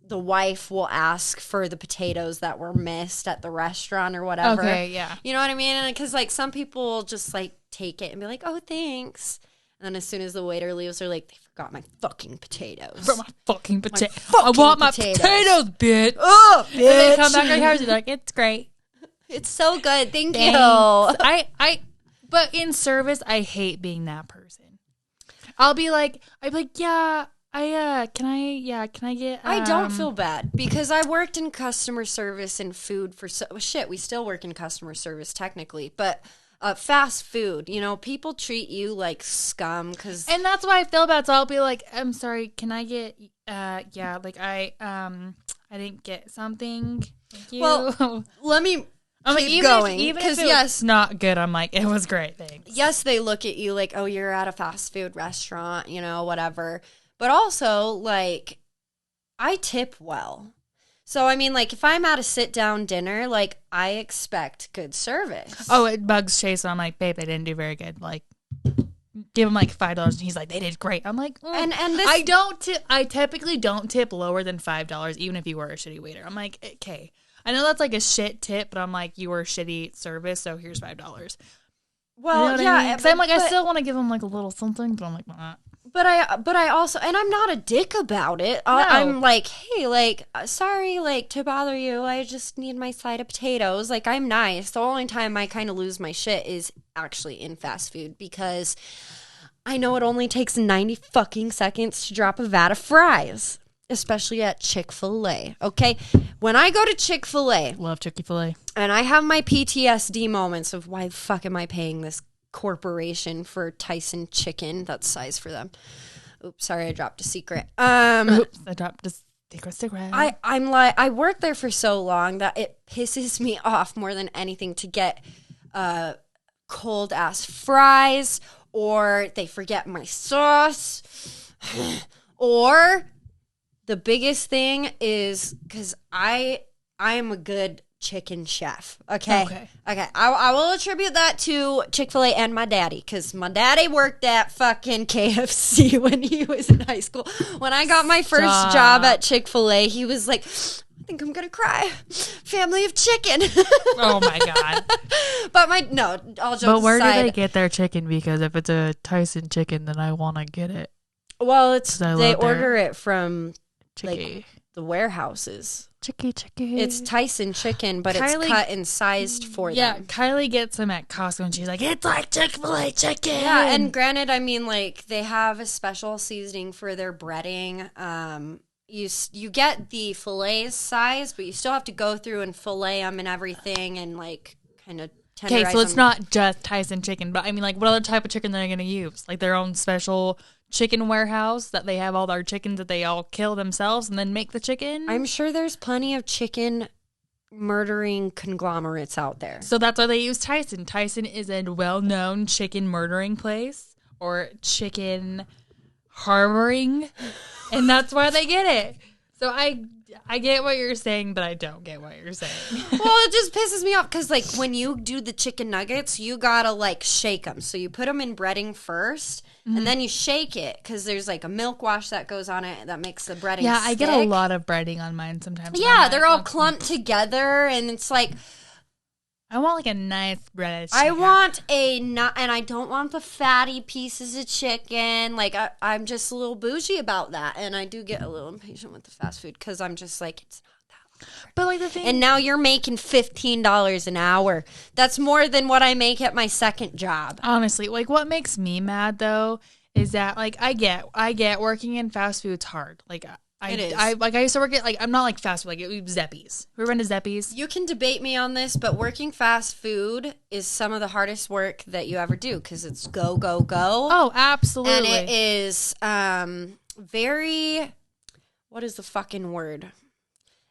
wife will ask for the potatoes that were missed at the restaurant or whatever.
Okay, yeah.
You know what I mean? Because like some people just like take it and be like, "Oh, thanks," and then as soon as the waiter leaves, they're like, "They got my fucking potatoes.
For my fucking potato. I
fucking
want my
potatoes.
potatoes, bitch.
Oh,
And they
bitch.
come back to your house and they're like, it's great.
It's so good. Thank
Thanks.
you.
But in service, I hate being that person. I'd be like, yeah, can I get?
I don't feel bad because I worked in customer service and food for we still work in customer service technically, but fast food, you know, people treat you like scum because
and that's why I feel bad. So I'll be like, I'm sorry, can I get? Like I didn't get something. Thank you.
Well, let me
I'm like,
keep
even
going
if
because
it's not good, I'm like, it was great. Thanks.
yes, they look at you like, oh, you're at a fast food restaurant, you know, whatever. But also, like, I tip well. So, I mean, like, if I'm at a sit-down dinner, like, I expect good service.
Oh, it bugs Chase. And I'm like, babe, they didn't do very good. Like, give him like $5, and he's like, they did great. I'm like,
And this,
I don't tip. I typically don't tip lower than $5, even if you were a shitty waiter. I'm like, okay, I know that's like a shit tip, but I'm like, you were shitty service, so here's $5.
well,
You know what
yeah,
I mean? 'Cause I'm like, I
but-
still want to give him like a little something, but I'm like, nah.
But I also, and I'm not a dick about it. I'm like, hey, like, sorry, like, to bother you. I just need my side of potatoes. Like, I'm nice. The only time I kind of lose my shit is actually in fast food because I know it only takes 90 fucking seconds to drop a vat of fries, especially at Chick-fil-A. Okay, when I go to Chick-fil-A
Love Chick-fil-A.
and I have my PTSD moments of why the fuck am I paying this corporation for Tyson chicken? That's size for them. Oops, sorry, I dropped a secret.
Oops, I dropped a secret.
I'm like, I worked there for so long that it pisses me off more than anything to get cold ass fries, or they forget my sauce, or the biggest thing is because I am a good chicken chef. Okay. I will attribute that to Chick-fil-A and my daddy because my daddy worked at fucking KFC when he was in high school. When I got my first job at Chick-fil-A, he was like, I think I'm gonna cry. Family of chicken.
Oh my god.
But all jokes
But where do
aside,
they get their chicken? Because if it's a Tyson chicken, then I want to get it.
well,
I
they
love their
order it from
Chicky.
like the warehouses.
Chicky.
It's Tyson chicken, but
Kylie-
it's cut and sized for
Yeah,
them.
Kylie gets them at Costco, and she's like, "It's like Chick-fil-A chicken."
Yeah, and granted, I mean, like they have a special seasoning for their breading. You get the fillet size, but you still have to go through and fillet them and everything, and like kind of tenderize
okay, so it's
them.
not just Tyson chicken, but I mean, like, what other type of chicken they're gonna use? Like their own special chicken warehouse that they have all their chickens that they all kill themselves and then make the chicken.
I'm sure there's plenty of chicken murdering conglomerates out there.
So that's why they use Tyson. Tyson is a well-known chicken murdering place or chicken harboring, and that's why they get it. So I get what you're saying, but I don't get what you're saying.
Well, it just pisses me off because, like, when you do the chicken nuggets, you gotta, like, shake them. So you put them in breading first, and then you shake it because there's, like, a milk wash that goes on it that makes the breading
Yeah, I get a
stick.
lot of breading on mine sometimes.
Yeah, they're all clumped together, and it's like,
I want like a nice breaded
I
chicken.
want and I don't want the fatty pieces of chicken. Like, I'm just a little bougie about that, and I do get a little impatient with the fast food because I'm just like, it's not that.
But like the thing,
And now you're making $15 an hour. That's more than what I make at my second job.
honestly, like what makes me mad though is that like I get working in fast food's hard. Like
It is.
I used to work at like I'm not like fast food like it was Zeppies. We went to Zeppies.
You can debate me on this, but working fast food is some of the hardest work that you ever do because it's go, go, go.
Oh, absolutely.
And it is very, what is the fucking word?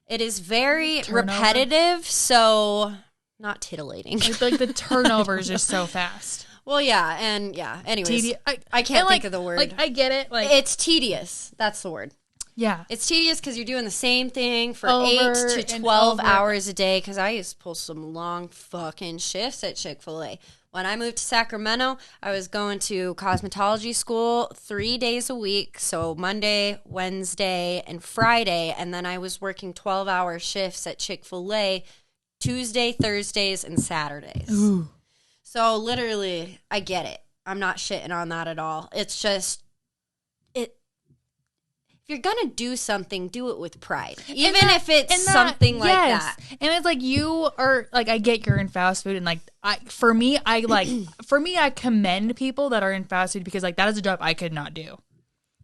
It is very
Turnover?
repetitive, so not titillating.
like the turnover is just so fast.
Well, yeah, and yeah, anyways. I can't
and,
think of the word.
Like I get it. Like
It's tedious. That's the word.
yeah.
It's tedious because you're doing the same thing for
Over
8 to
and
12
over.
hours a day. Because I used to pull some long fucking shifts at Chick-fil-A. When I moved to Sacramento, I was going to cosmetology school 3 days a week. So Monday, Wednesday, and Friday. And then I was working 12-hour shifts at Chick-fil-A Tuesday, Thursdays, and Saturdays.
Ooh.
So literally, I get it. I'm not shitting on that at all. It's just, if you're gonna do something, do it with pride, even if it's something like that.
And it's like you are like, I get you're in fast food, and like for me, I commend people that are in fast food because like that is a job I could not do.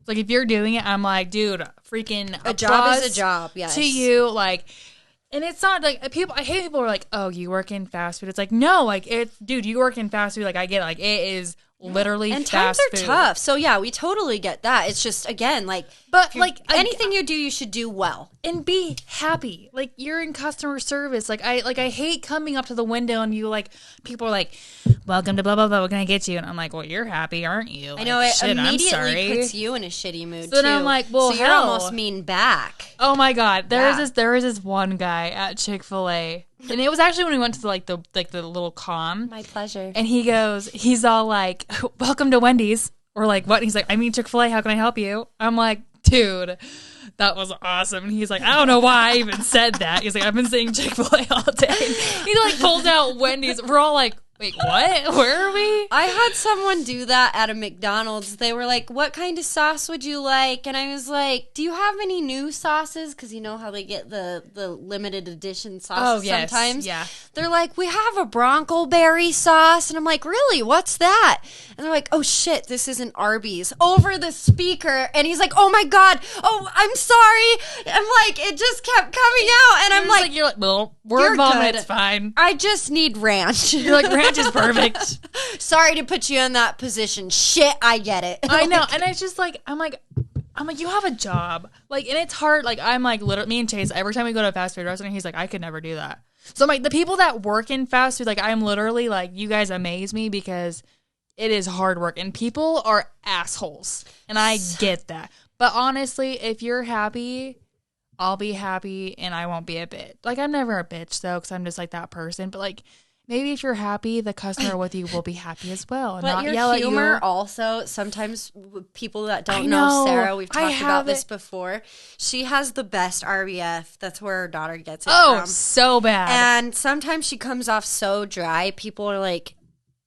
Like if you're doing it, I'm like, dude, freaking
a job is a job. Yes,
to you, like. And it's not like people. I hate people who are like, "Oh, you work in fast food." It's like, no, like it's, dude, you work in fast food. Like I get it. Like it is literally
and
fast
times are
food.
tough. So yeah, we totally get that. It's just again, like,
But like
anything you do, you should do well
and be happy. Like you're in customer service. Like I hate coming up to the window and you like people are like, "Welcome to blah blah blah. What can I get you?" And I'm like, "Well, you're happy, aren't you?" Like,
I know it
shit,
immediately puts you in a shitty mood.
So then
too.
I'm like, well,
so you're
hell.
almost mean back.
Oh my god, there was this one guy at Chick-fil-A, and it was actually when we went to the little con.
My pleasure.
And he's all like, "Welcome to Wendy's," or like, "What?" And he's like, "I mean Chick-fil-A. How can I help you?" I'm like, dude, that was awesome. And he's like, "I don't know why I even said that." He's like, "I've been saying Chick-fil-A all day." He like pulled out Wendy's. We're all like, "Wait, what? Where are we?"
I had someone do that at a McDonald's. They were like, "What kind of sauce would you like?" And I was like, "Do you have any new sauces?" Because you know how they get the limited edition sauces sometimes.
Yeah.
They're like, "We have a Bronco berry sauce." And I'm like, "Really? What's that?" And they're like, "Oh shit, this isn't Arby's." Over the speaker. And he's like, "Oh my God. Oh, I'm sorry." I'm like, it just kept coming out. And I'm like,
you're like, "Well, we're
"You're
involved.
good.
It's fine."
I just need ranch.
You're like, "Ranch is perfect."
Sorry to put you in that position. Shit, I get it.
I know, and it's just like I'm like, you have a job, like, and it's hard. Like I'm like, literally, me and Chase, every time we go to a fast food restaurant, he's like, I could never do that. So I'm like, the people that work in fast food, like, I'm literally like, you guys amaze me because it is hard work, and people are assholes, and I get that. But honestly, if you're happy, I'll be happy, and I won't be a bitch. Like I'm never a bitch though, because I'm just like that person. But like. Maybe if you're happy, the customer with you will be happy as well. And
But
not
your
yell
humor
at you.
Also, sometimes people that don't
know.
know Sarah, we've
I
talked about
have
this
it.
before. She has the best RBF. That's where her daughter gets it
Oh,
from.
so bad.
And sometimes she comes off so dry. People are like,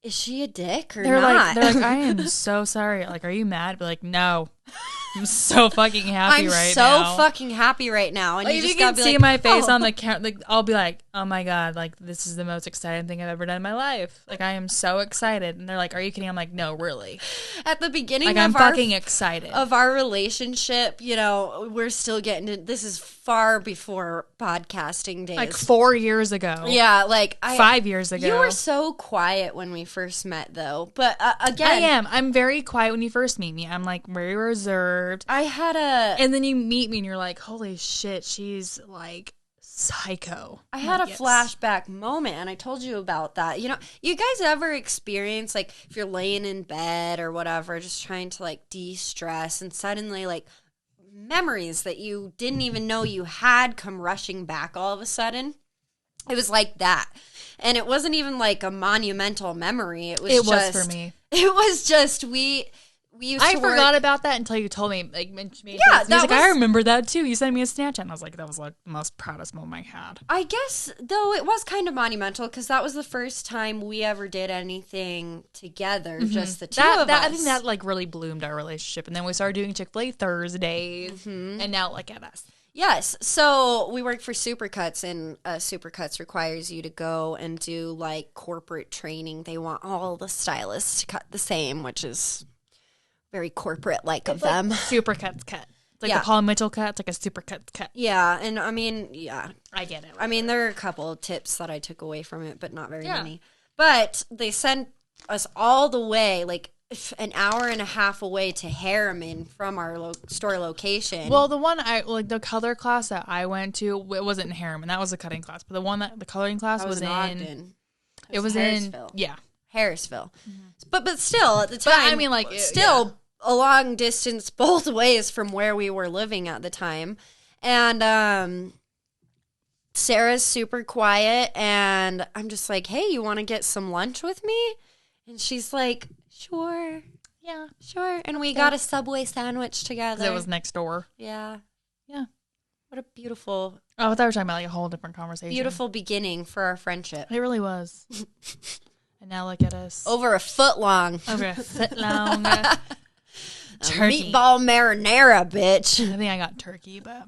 "Is she a dick or
they're
not?"
like, I am so sorry. Like, are you mad? But like, no, I'm so fucking happy
I'm
right
so
now.
fucking happy right now. And
Like,
you
if
just
you can
gotta be
see
like,
my face
"Oh."
on the count, like I'll be like, oh my god, like this is the most exciting thing I've ever done in my life. Like I am so excited. And they're like, are you kidding? I'm like, no, really.
At the beginning
Like
of
I'm
our
fucking excited.
of our relationship, you know, we're still getting to, this is far before podcasting days.
Like 4 years ago.
Yeah, like
5 years ago.
You were so quiet when we first met, though. But
I
again,
am. I'm very quiet when you first meet me. I'm like very reserved.
I had a
And then you meet me and you're like, holy shit, she's like psycho.
I had a
Yes.
flashback moment, and I told you about that. You know, you guys ever experience, like, if you're laying in bed or whatever, just trying to, like, de-stress, and suddenly, like, memories that you didn't even know you had come rushing back all of a sudden? It was like that. And it wasn't even, like, a monumental memory. It was
for me.
It was just, we used
I
to work.
forgot about that until you told me. Like,
Yeah,
that
that
like, I
was-
remember that too. You sent me a Snapchat, and I was like, that was like the most proudest moment I had.
I guess, though, it was kind of monumental because that was the first time we ever did anything together, just the two of us.
I think that like really bloomed our relationship, and then we started doing Chick-fil-A Thursdays, and now look at us.
Yes, so we work for Supercuts, and Supercuts requires you to go and do, like, corporate training. They want all the stylists to cut the same, which is very corporate-like of them.
Super cuts cut. It's like
Yeah.
the Paul Mitchell cut. It's like a super cuts cut.
Yeah, and I mean, yeah.
I get it.
I mean, there are a couple of tips that I took away from it, but not very
Yeah.
many. But they sent us all the way, like, an hour and a half away to Harriman from our store location.
Well, the one the color class that I went to, it wasn't in Harriman. That was a cutting class. But the coloring class
that was in
in.
Ogden.
It was in.
Harrisville.
Yeah.
Harrisville. But still, at the time,
But I mean, like,
still a long distance both ways from where we were living at the time. And Sarah's super quiet, and I'm just like, hey, you want to get some lunch with me? And she's like, sure.
Yeah.
Sure. And we got a Subway sandwich together.
'Cause it was next door.
Yeah.
Yeah.
What a beautiful,
Oh, I thought we were talking about like a whole different conversation.
beautiful beginning for our friendship.
It really was. And now look at us.
Over a foot long.
Over a foot long. Turkey.
Meatball marinara, bitch.
I think I got turkey, but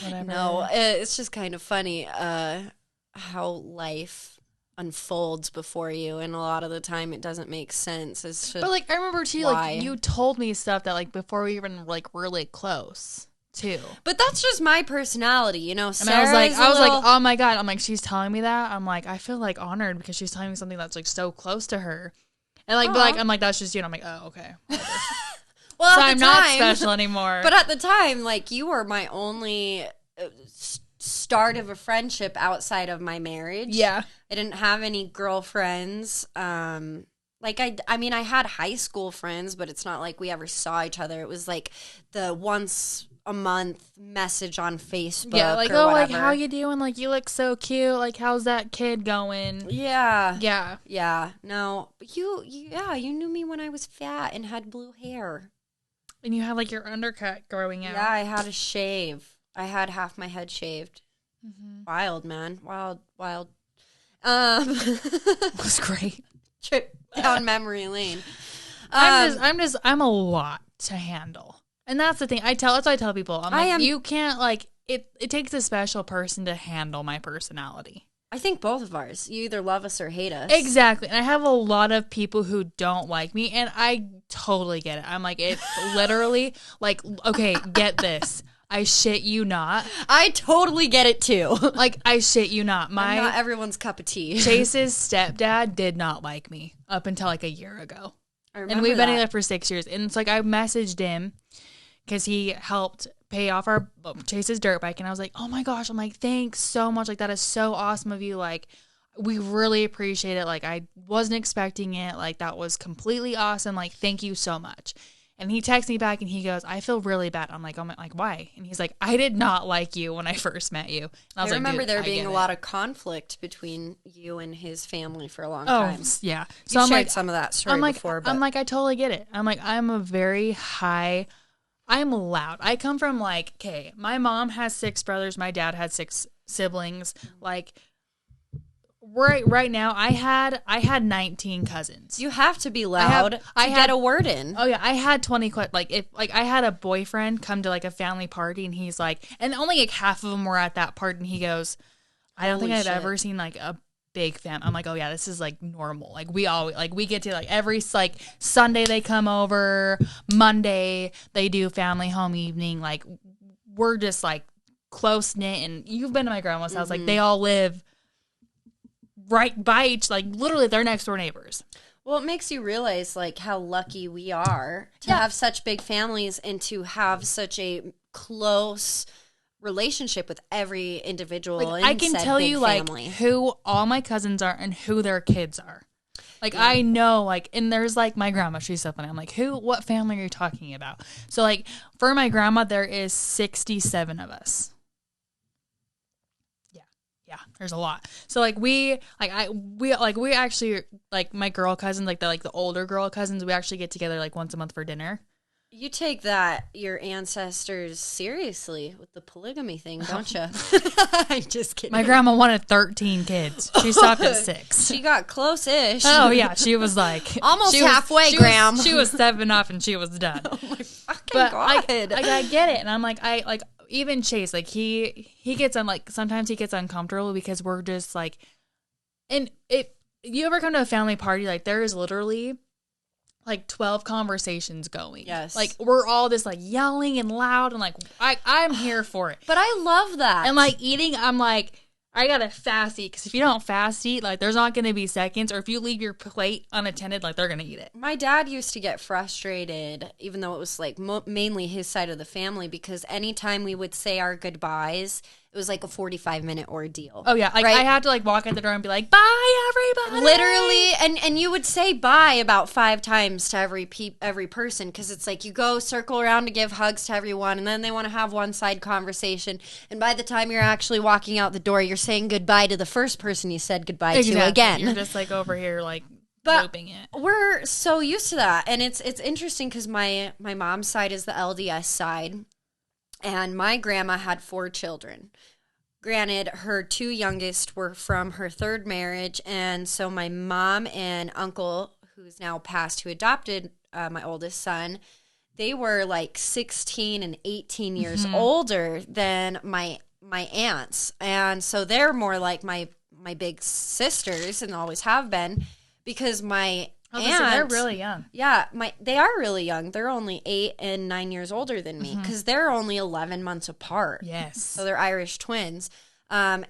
whatever.
No, it's just kind of funny how life unfolds before you, and a lot of the time it doesn't make sense as to
But like I remember too,
why.
like you told me stuff that like before we even like really close too.
But that's just my personality, you know.
And I was like, oh my God. I'm like, she's telling me that. I'm like, I feel like honored because she's telling me something that's like so close to her. And like, but like, I'm like, that's just you. And I'm like, oh, okay.
well,
So
at
I'm
the
not
time,
special anymore.
But at the time, like, you were my only start of a friendship outside of my marriage.
yeah.
I didn't have any girlfriends. Like I mean, I had high school friends, but it's not like we ever saw each other. It was like the once a month message on Facebook.
Yeah, like,
or
oh,
whatever.
like, how you doing? Like, you look so cute. Like, how's that kid going?
Yeah.
Yeah.
Yeah. No, but you knew me when I was fat and had blue hair.
And you had, like, your undercut growing out.
Yeah, I had a shave. I had half my head shaved. Wild, man. Wild.
It was great.
Trip down memory lane.
I'm a lot to handle. And that's the thing. That's what I tell people. I'm like, you can't, like, it takes a special person to handle my personality.
I think both of ours. You either love us or hate us.
Exactly. And I have a lot of people who don't like me, and I totally get it. I'm like, it's literally, like, okay, get this. I shit you not.
I totally get it too.
Like, I shit you not.
I'm not everyone's cup of tea.
Chase's stepdad did not like me up until, like, a year ago.
I remember
And we've been
that.
together for 6 years. And it's like, I messaged him because he helped pay off our Chase's dirt bike. And I was like, oh my gosh. I'm like, thanks so much. Like, that is so awesome of you. Like, we really appreciate it. Like, I wasn't expecting it. Like, that was completely awesome. Like, thank you so much. And he texts me back and he goes, I feel really bad. I'm like, why? And he's like, I did not like you when I first met you. And I was
remember
like,
there being a lot of conflict between you and his family for a long time.
Yeah.
So
I'm
shared
like,
some of that story before. But
I'm like, I totally get it. I'm like, I'm loud. I come from like, okay, my mom has 6 brothers. My dad had 6 siblings. Like, right now, I had 19 cousins.
you have to be loud to get a word in.
Oh yeah, I had 20. If I had a boyfriend come to like a family party, and he's like, and only like half of them were at that party, and he goes, I don't
Holy
think I've
shit.
ever seen like a big fam. I'm like, oh yeah, this is like normal. Like we get to like every like Sunday they come over, Monday they do family home evening. Like we're just like close knit, and you've been to my grandma's house. Like they all live right by each, like literally they're next door neighbors.
Well, it makes you realize like how lucky we are to have such big families and to have such a close relationship with every individual.
Like,
in
I can
said
tell
big
you
family.
like who all my cousins are and who their kids are. Like I know, like, and there's like my grandma, she's so funny. I'm like, what family are you talking about? So like for my grandma, there is 67 of us. Yeah, there's a lot. So like we actually like my girl cousins, like the older girl cousins, we actually get together like once a month for dinner.
You take that your ancestors seriously with the polygamy thing, don't you? I'm just kidding.
My grandma wanted 13 kids. She stopped at 6.
She got close-ish.
Oh yeah, she was like
Almost halfway, Graham.
She was 7 off and she was done.
Oh my fucking
But
God.
I get it, and I'm like, even Chase, like he gets sometimes he gets uncomfortable because we're just like, and if you ever come to a family party, like there is literally like 12 conversations going.
Yes.
Like we're all just like yelling and loud, and like I'm here for it.
But I love that.
And like eating, I'm like, I gotta fast eat, because if you don't fast eat, like there's not gonna be seconds, or if you leave your plate unattended, like they're gonna eat it.
My dad used to get frustrated, even though it was like mainly his side of the family, because anytime we would say our goodbyes, it was like a 45-minute ordeal.
Oh yeah, like
right?
I have to like walk out the door and be like, bye everybody.
Literally, and you would say bye about 5 times to every person, because it's like you go circle around to give hugs to everyone, and then they want to have one side conversation, and by the time you're actually walking out the door, you're saying goodbye to the first person you said goodbye to again.
You're just like over here like
But
looping it.
we're so used to that, and it's interesting because my mom's side is the LDS side, and my grandma had 4 children. Granted, her 2 youngest were from her 3rd marriage, and so my mom and uncle, who's now passed, who adopted my oldest son, they were like 16 and 18 years older than my aunts. And so they're more like my big sisters and always have been, because my
So
aunt,
they're really young.
yeah, they are really young. They're only 8 and 9 years older than me, because they're only 11 months apart.
Yes.
So they're Irish twins. And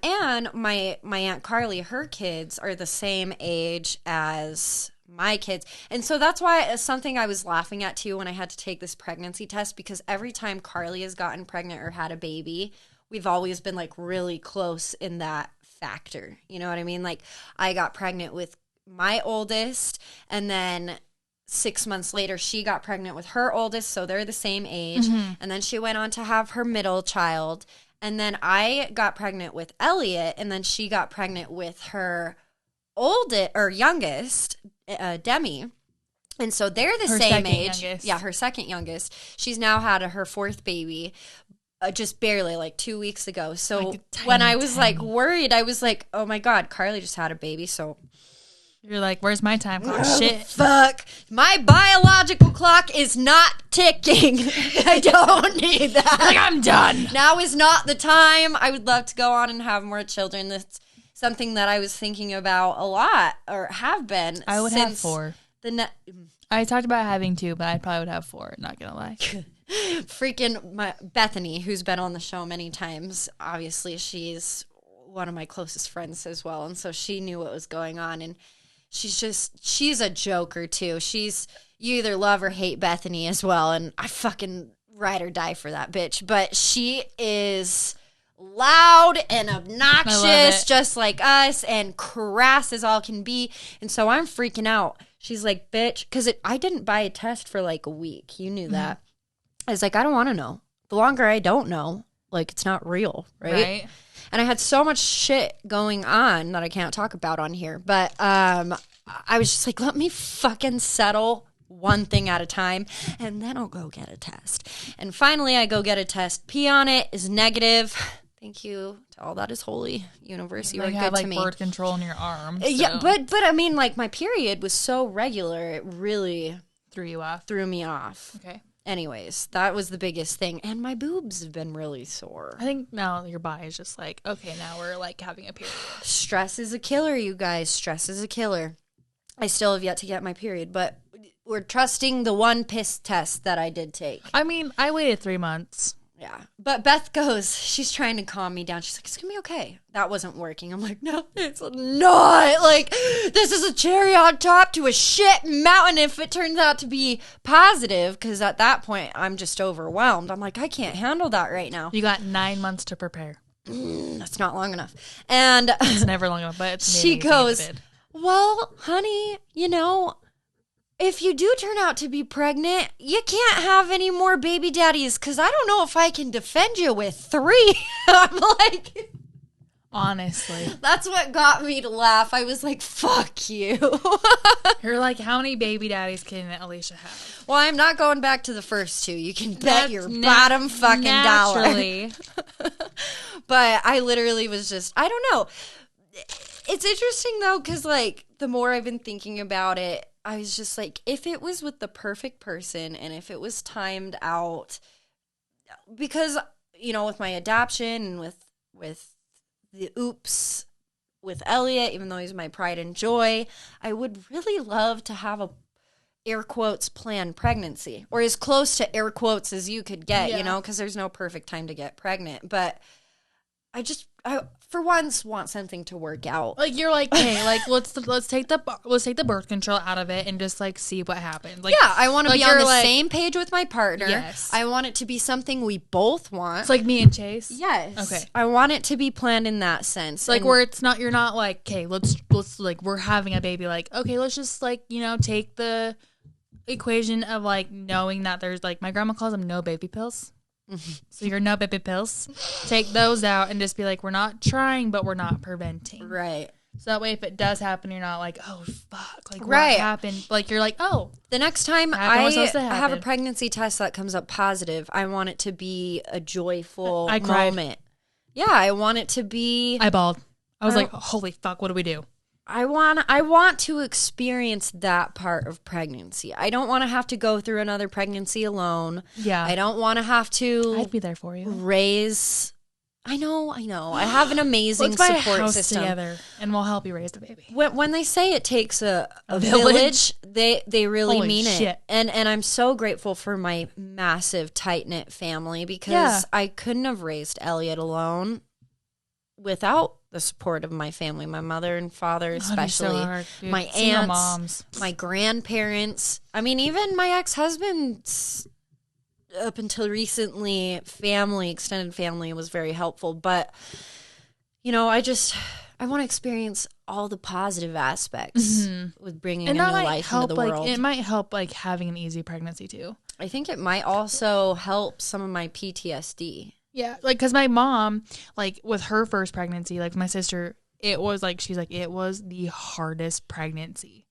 my Aunt Carly, her kids are the same age as my kids. And so that's why it's something I was laughing at too when I had to take this pregnancy test, because every time Carly has gotten pregnant or had a baby, we've always been like really close in that factor. You know what I mean? Like, I got pregnant with my oldest, and then 6 months later she got pregnant with her oldest, so they're the same age. And then she went on to have her middle child, and then I got pregnant with Elliot, and then she got pregnant with her oldest or youngest, Demi. And so they're the
Her
same
second
age.
youngest.
Yeah, her second youngest. She's now had her fourth baby, just barely, like 2 weeks ago. So
Like a
when
tiny,
I was like worried, I was like, oh my God, Carly just had a baby. So
You're like, where's my time clock? Shit.
fuck, my biological clock is not ticking. I don't need that.
Like, I'm done.
Now is not the time. I would love to go on and have more children. That's something that I was thinking about a lot, or have been.
I would have
since
4.
The
I talked about having 2, but I probably would have 4, not gonna lie.
freaking my Bethany, who's been on the show many times. Obviously, she's one of my closest friends as well, and so she knew what was going on. And she's a joker too. You either love or hate Bethany as well, and I fucking ride or die for that bitch. But she is loud and obnoxious, just like us, and crass as all can be. And so I'm freaking out. She's like, bitch, because I didn't buy a test for like a week. You knew that. I was like, I don't want to know. The longer I don't know, like, it's not real, right? And I had so much shit going on that I can't talk about on here. But I was just like, let me fucking settle one thing at a time, and then I'll go get a test. And finally, I go get a test. P on it is negative. Thank you to all that is holy. Universe, you
Like,
are good
have like
to me.
birth control in your arm.
Yeah,
so
but I mean, like, my period was so regular, it really
threw you off.
threw me off.
Okay.
Anyways, that was the biggest thing. And my boobs have been really sore.
I think now your body is just like, okay, now we're like having a period.
Stress is a killer, you guys. Stress is a killer. I still have yet to get my period, but we're trusting the one piss test that I did take.
I mean, I waited 3 months.
Yeah. But Beth she's trying to calm me down. She's like, it's going to be okay. That wasn't working. I'm like, no, it's not. Like, this is a cherry on top to a shit mountain if it turns out to be positive, because at that point, I'm just overwhelmed. I'm like, I can't handle that right now.
You got 9 months to prepare.
That's not long enough. And
It's never long enough, but it's
she
amazing
goes,
if it did.
well, honey, if you do turn out to be pregnant, you can't have any more baby daddies, because I don't know if I can defend you with 3. I'm like,
Honestly.
that's what got me to laugh. I was like, fuck you.
You're like, how many baby daddies can Alicia have?
Well, I'm not going back to the first 2. You can bet
That's
your bottom fucking dollar.
naturally.
But I literally was just, I don't know. It's interesting, though, because, like, the more I've been thinking about it, I was just like, if it was with the perfect person and if it was timed out, because, with my adoption and with the oops with Elliot, even though he's my pride and joy, I would really love to have a air quotes planned pregnancy, or as close to air quotes as you could get, because there's no perfect time to get pregnant. But I for once want something to work out.
Like, you're like, hey, like, let's take the birth control out of it and just like see what happens. Like,
Yeah, I want to
like
be on
you're
the
like-
same page with my partner.
Yes.
I want it to be something we both want.
It's like me and Chase.
Yes.
Okay.
I want it to be planned in that sense.
Like,
And-
where it's not, you're not like, okay, let's like, we're having a baby. Like, okay, let's just like, take the equation of like knowing that there's like, my grandma calls them no baby pills. So you're no baby pills. Take those out and just be like, we're not trying, but we're not preventing.
Right.
So that way, if it does happen, you're not like, oh fuck, like
Right.
what happened? Like, you're like, oh,
The next time
Happen what's supposed to
I have a
happen.
pregnancy test that comes up positive, I want it to be a joyful
I cried.
moment. Yeah, I want it to be.
I bawled. I was
Oh.
like, holy fuck, what do we do?
I want to experience that part of pregnancy. I don't want to have to go through another pregnancy alone.
Yeah.
I don't want to have to
I'd be there for you.
raise. I know. I have an amazing
Let's buy a
support
house
system.
together, and we'll help you raise the baby.
When they say it takes a
village?
village, they really
Holy
mean
shit.
it. And I'm so grateful for my massive tight knit family because
Yeah.
I couldn't have raised Elliot alone without the support of my family, my mother and father especially,
So hard, dude.
my
Single
aunts,
moms.
my grandparents. I mean, even my ex-husband's up until recently, extended family was very helpful. But, I want to experience all the positive aspects with bringing
And
a
that
new
might
life
help.
into the
Like
world.
it might help, like having an easy pregnancy too.
I think it might also help some of my PTSD.
Yeah, like because my mom, like with her first pregnancy, like my sister, it was like she's like it was the hardest pregnancy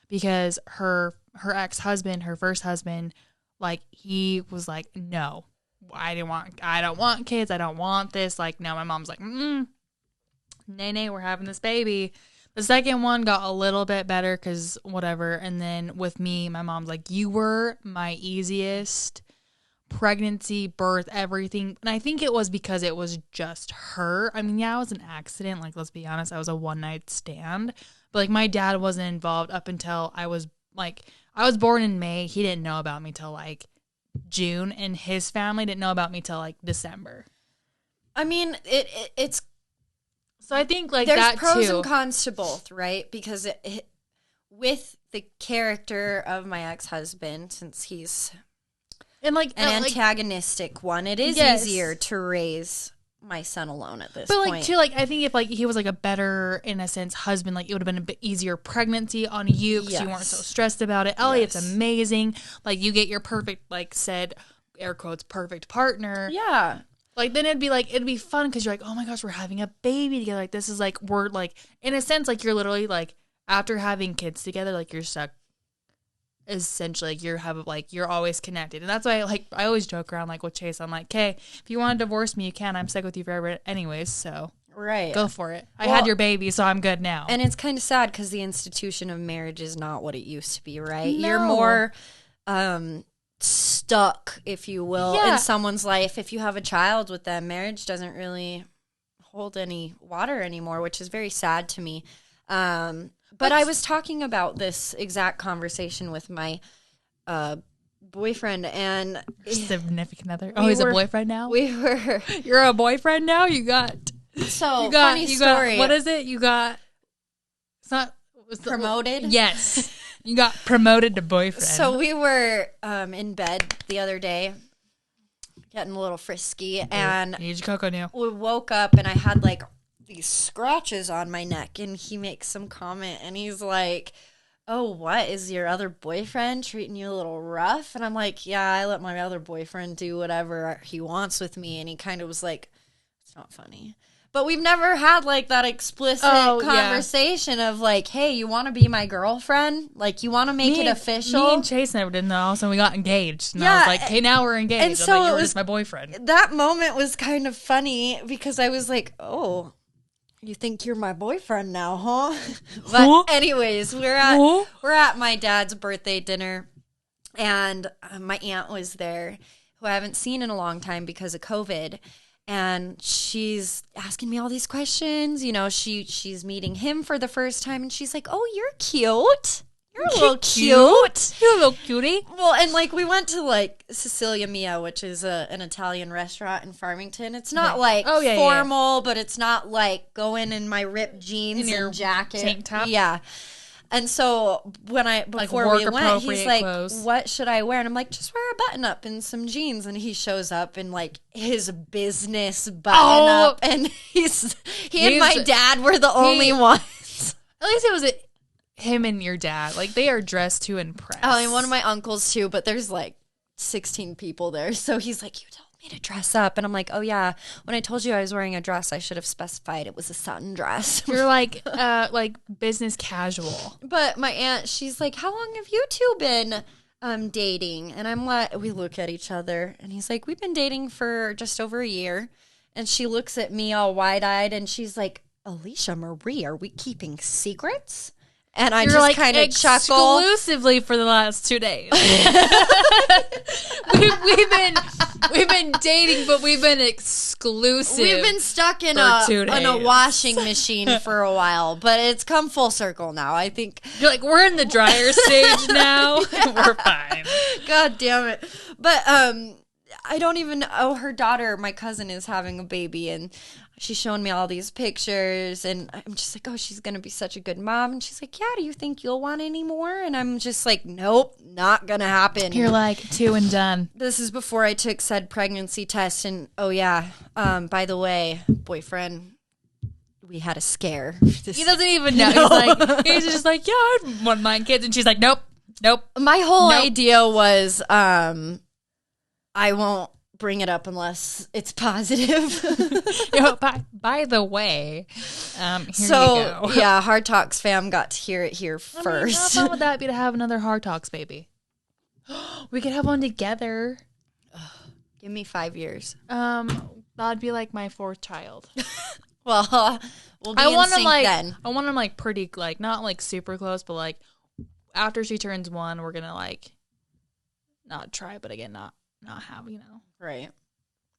because her ex-husband, her first husband, like he was like, no, I don't want kids, I don't want this. Like no, my mom's like, nay, we're having this baby. The second one got a little bit better because whatever, and then with me, my mom's like, you were my easiest pregnancy, birth, everything. And I think it was because it was just her. I mean, yeah, it was an accident. Like, let's be honest, I was a one-night stand. But like my dad wasn't involved up until I was born in May. He didn't know about me till like June, and his family didn't know about me till like December.
I mean, it's
So I think like
there's
that
pros
too.
and cons to both, right? Because with the character of my ex-husband, since he's
And like
an
like,
antagonistic one, it is
Yes.
easier to raise my son alone at this
but
point.
like too, like I think if like he was like a better, in a sense, husband, like it would have been a bit easier pregnancy on you because you weren't so
Yes.
stressed about it. Elliot's
Yes.
amazing. Like you get your perfect, like said, air quotes, perfect partner.
Yeah.
Like then it'd be fun because you're like, oh my gosh, we're having a baby together. Like this is like we're like in a sense like you're literally like after having kids together, like you're stuck. Essentially, like you're always connected, and that's why I always joke around like with Chase. I'm like, okay, if you want to divorce me, you can. I'm stuck with you forever, anyways. So
Right.
go for it. I
Well,
had your baby, so I'm good now.
And it's kind of sad because the institution of marriage is not what it used to be, right?
No.
You're more stuck, if you will,
Yeah.
in someone's life. If you have a child with them, marriage doesn't really hold any water anymore, which is very sad to me. But I was talking about this exact conversation with my boyfriend, and
Significant other.
we
Oh, he's
were-
a boyfriend now.
we were
You're a boyfriend now. You got.
so
You got.
funny
You
story.
got. What is it? You got. It's not. It's the-
Promoted?
Yes. You got promoted to boyfriend.
So we were in bed the other day, getting a little frisky, and
you need your cocoa now.
we woke up and I had like these scratches on my neck, and he makes some comment and he's like, oh, what, is your other boyfriend treating you a little rough? And I'm like, yeah, I let my other boyfriend do whatever he wants with me. And he kind of was like, it's not funny. But we've never had like that explicit
Oh, yeah.
conversation of like, hey, you want to be my girlfriend? Like, you want to make it official?
Me and Chase never did, and then all of a sudden we got engaged. And I
Yeah,
was like, hey, now we're engaged.
and
I was
so
like,
it
you were
was-
just my boyfriend.
That moment was kind of funny because I was like, oh, you think you're my boyfriend now, huh? But
Huh?
anyways,
Huh?
we're at my dad's birthday dinner, and my aunt was there, who I haven't seen in a long time because of COVID. And she's asking me all these questions. You know, she's meeting him for the first time, and she's like, "Oh, you're cute. You're a little cute."
You're a little cutie.
Well, and like we went to like Sicilia Mia, which is an Italian restaurant in Farmington. It's not
Yeah.
like
Oh, yeah, yeah,
formal, but it's not like going in my ripped jeans
In your
and jacket,
tank top?
Yeah. And so before we went, he's
work-appropriate
like,
clothes.
"What should I wear?" And I'm like, "Just wear a button up and some jeans." And he shows up in like his business button up, and he and my
He's-
dad were the only ones.
At least it was him and your dad. Like they are dressed to impress.
Oh, and one of my uncles too, but there's like 16 people there. So he's like, "You told me to dress up." And I'm like, "Oh yeah, when I told you I was wearing a dress, I should have specified it was a satin dress."
You're like business casual.
But my aunt, she's like, "How long have you two been dating?" And I'm like, we look at each other, and he's like, "We've been dating for just over a year." And she looks at me all wide-eyed, and she's like, Alicia Marie, are we keeping secrets? And I
You're
just
like
kind of chuckle.
exclusively for the last 2 days. we've been dating, but we've been exclusive.
We've been stuck in
for 2
a
days.
washing machine for a while, but it's come full circle now. I think.
You're like, we're in the dryer stage now. We're fine.
God damn it! But I don't even know. Her daughter, my cousin, is having a baby, and she's showing me all these pictures, and I'm just like, oh, she's gonna be such a good mom. And she's like, yeah, do you think you'll want any more? And I'm just like, nope, not gonna happen.
You're like 2 and done.
This is before I took said pregnancy test, and oh yeah, by the way, boyfriend, we had a scare.
He doesn't even know. He's just like, yeah, I want 9 kids, and she's like, nope.
My whole
Nope.
idea was, I won't bring it up unless it's positive.
By the way, here you
So
go.
yeah, Hard Talks fam got to hear it here
I mean,
first.
how fun would that be to have another Hard Talks baby? We could have one together.
Give me 5 years.
That'd be like my 4th child.
Well, we'll be
I
in
want him
sync
like
then.
I want him like pretty like not like super close, but like after she turns 1, we're gonna like not try, but again not have, you know.
Right.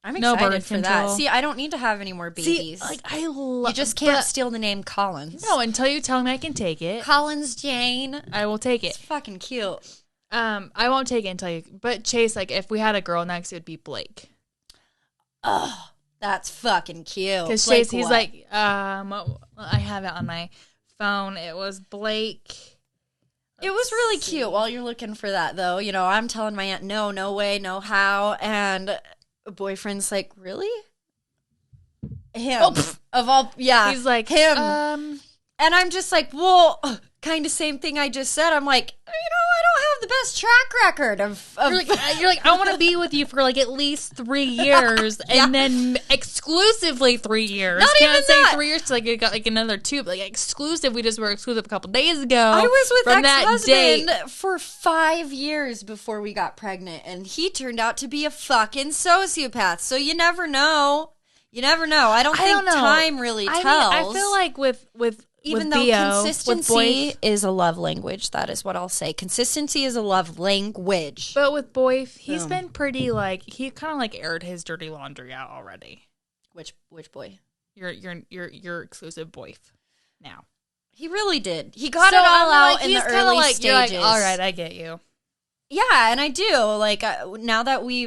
I'm
No
excited
birth
for that.
control.
See, I don't need to have any more babies.
See, like I love.
you just can't steal the name Collins.
No, until you tell me I can take it,
Collins Jane.
I will take
It's
it.
fucking cute.
I won't take it until you. But Chase, like, if we had a girl next, it would be Blake.
Oh, that's fucking cute.
Because
Blake
Chase, he's
what?
like, I have it on my phone. It was Blake.
It was really cute while you're looking for that, though. You know, I'm telling my aunt, no way, no how. And boyfriend's like, really? Him. Of all, yeah.
He's like,
him. And I'm just like, well, kind of same thing I just said. I'm like, I don't have the best track record of
You're like, I want to be with you for like at least 3 years,
Yeah.
and then exclusively 3 years.
Not
Can't
even
say
that.
3 years till like it got like another 2. But like exclusive, we just were exclusive a couple days ago.
I was with
from that
ex-husband
date.
for 5 years before we got pregnant, and he turned out to be a fucking sociopath. So you never know. You never know. I don't think time really tells.
I feel like with
even
with
though
Theo, with
consistency
Boyf,
is a love language, that is what I'll say. Consistency is a love language.
but with Boyf, he's
Boom.
been pretty like he kind of like aired his dirty laundry out already.
Which boy?
Your exclusive Boyf now.
He really did. He got
So
it all
I'm
out
like,
in
he's
the
kinda
early
like,
stages.
You're like, all right, I get you.
Yeah, and I do. Like now that we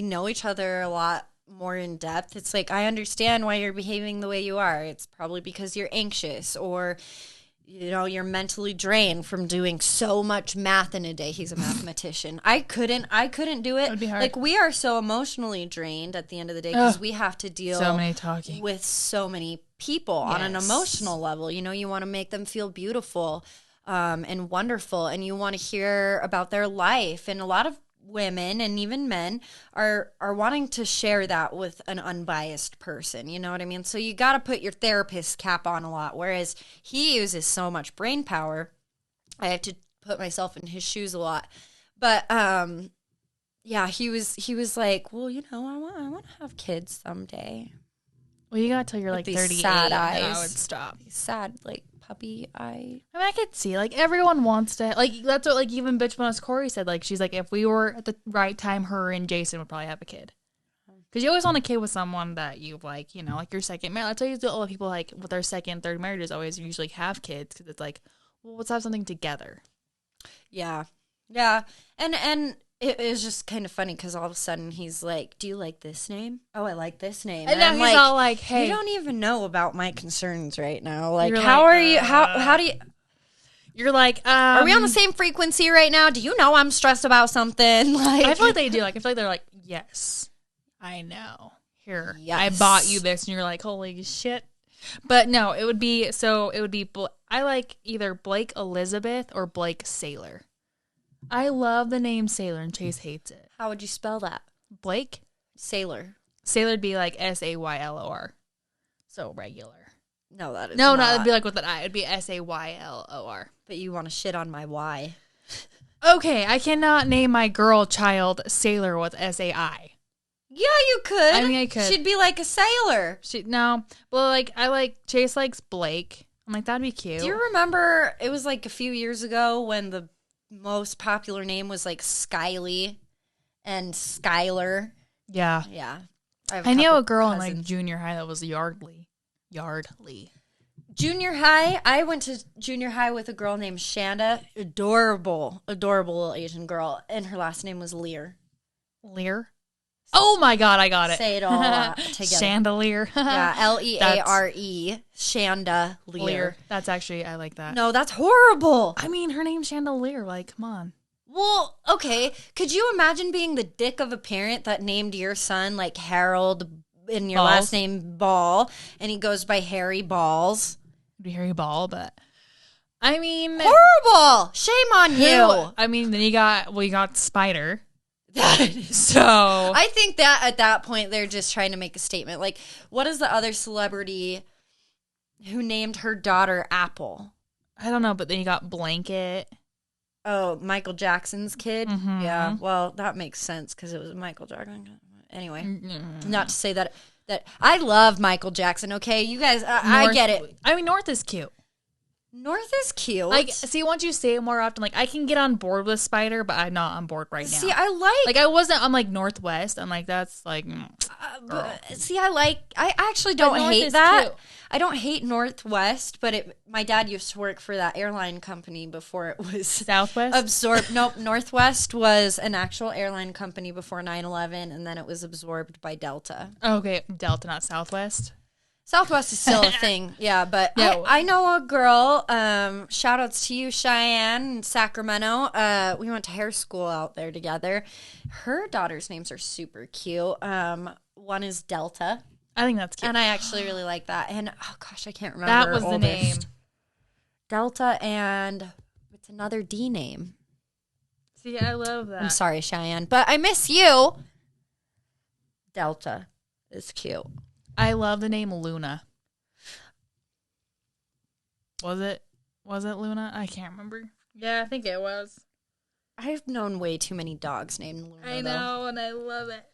know each other a lot more in depth, it's like I understand why you're behaving the way you are. It's probably because you're anxious or you're mentally drained from doing so much math in a day. He's a mathematician. I couldn't do it.
That'd be hard.
Like we are so emotionally drained at the end of the day because we have to deal
So many talking.
with so many people on an
Yes.
emotional level. You want to make them feel beautiful and wonderful, and you want to hear about their life. And a lot of women and even men are wanting to share that with an unbiased person. You know what I mean? So you got to put your therapist cap on a lot, whereas he uses so much brain power. I have to put myself in his shoes a lot. But yeah, he was like, well, I want to have kids someday.
Well, you got till you're like
these
38.
sad
and then
eyes.
I would stop.
Sad, like puppy eye.
I mean, I could see like everyone wants to like that's what like even Bitch Bonus Corey said. Like she's like if we were at the right time, her and Jason would probably have a kid. Because you always want a kid with someone that you like, like your second marriage. That's why you do a lot of people like with their second, third marriages always usually have kids because it's like, well, let's have something together.
Yeah, and it was just kind of funny because all of a sudden he's like, "Do you like this name? Oh, I like this name."
And now
I'm
he's all like, "Hey,
you don't even know about my concerns right now. Like,
You're
how
like,
are you? How do you?
You're like,
Are we on the same frequency right now? Do you know I'm stressed about something? Like,
I feel like they do. Like I feel like they're like, yes, I know. Here,
Yes.
I bought you this, and you're like, holy shit. But no, it would be I like either Blake Elizabeth or Blake Sailor. I love the name Sailor, and Chase hates it.
how would you spell that?
Blake
Sailor.
Sailor would be like Saylor, so regular.
No, that is
No,
not.
it'd be like with an I. It'd be Saylor.
But you want to shit on my Y?
Okay, I cannot name my girl child Sailor with Sai.
Yeah, you could.
I mean, I could.
She'd be like a sailor.
No, well, like I like Chase likes Blake. I'm like, that'd be cute.
Do you remember it was like a few years ago when the most popular name was like Skyly and Skylar?
Yeah,
Yeah.
I knew a girl in like junior high that was Yardley.
Junior high, I went to junior high with a girl named Shanda. Adorable little Asian girl. And her last name was Lear.
Lear. Oh my God, I got it.
Say it all together.
Chandelier.
Yeah, Leare. Shanda Lear.
Lear. That's actually, I like that.
No, that's horrible.
I mean, her name's Chandelier. Like, come on.
Well, okay. Could you imagine being the dick of a parent that named your son like Harold and your
Balls.
last name Ball, and he goes by Harry Balls?
It'd be Harry Ball, but I mean,
Horrible. Shame on
who-
you.
I mean, then you got Spider.
I
So
think that at that point they're just trying to make a statement. Like, what is the other celebrity who named her daughter Apple?
I don't know, but then you got Blanket.
Oh, Michael Jackson's kid?
Mhm.
Yeah, well, that makes sense because it was Michael Jackson. Anyway,
Mm-hmm.
not to say that I love Michael Jackson, okay? You guys, I get it.
I mean, North is cute.
North is cute.
Like, see, once you say it more often, like, I can get on board with Spider, but I'm not on board right now.
See, I
I'm like Northwest. I'm like, that's like,
I actually don't
North
hate
is
that.
cute.
I don't hate Northwest, but my dad used to work for that airline company before it was
Southwest.
absorbed. Nope, Northwest was an actual airline company before 9/11, and then it was absorbed by Delta.
Okay, Delta, not Southwest.
Southwest is still a thing, yeah. But
Yeah.
I know a girl. Shout outs to you, Cheyenne, in Sacramento. We went to hair school out there together. Her daughter's names are super cute. One is Delta.
I think that's cute.
And I actually really like that. And oh gosh, I can't remember.
That
her
was the
oldest.
name.
Delta, and it's another D name.
See, I love that.
I'm sorry, Cheyenne, but I miss you. Delta is cute.
I love the name Luna. Was it Luna? I can't remember. Yeah, I think it was.
I've known way too many dogs named Luna.
I know, and I love it.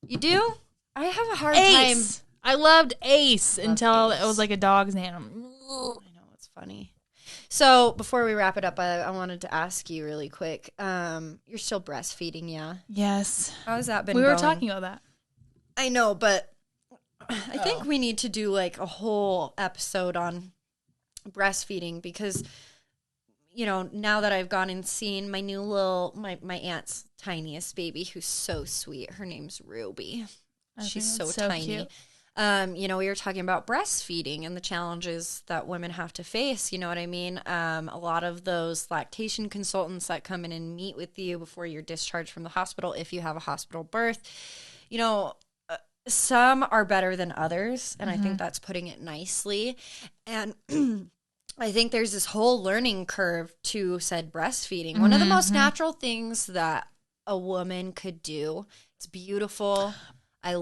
You do? I have a hard time.
Ace. I loved Ace until
Ace.
it was like a dog's name.
I know, it's funny. So before we wrap it up, I wanted to ask you really quick. You're still breastfeeding, yeah?
Yes.
How's that been
We were
going?
talking about that.
I know, but I think we need to do like a whole episode on breastfeeding because, you know, now that I've gone and seen my new my aunt's tiniest baby, who's so sweet. Her name's Ruby. She's so tiny.
Cute.
You know, we were talking about breastfeeding and the challenges that women have to face. You know what I mean? A lot of those lactation consultants that come in and meet with you before you're discharged from the hospital, if you have a hospital birth, you know, some are better than others. And I think that's putting it nicely. And I think there's this whole learning curve to said breastfeeding. One of the most natural things that a woman could do. It's beautiful. I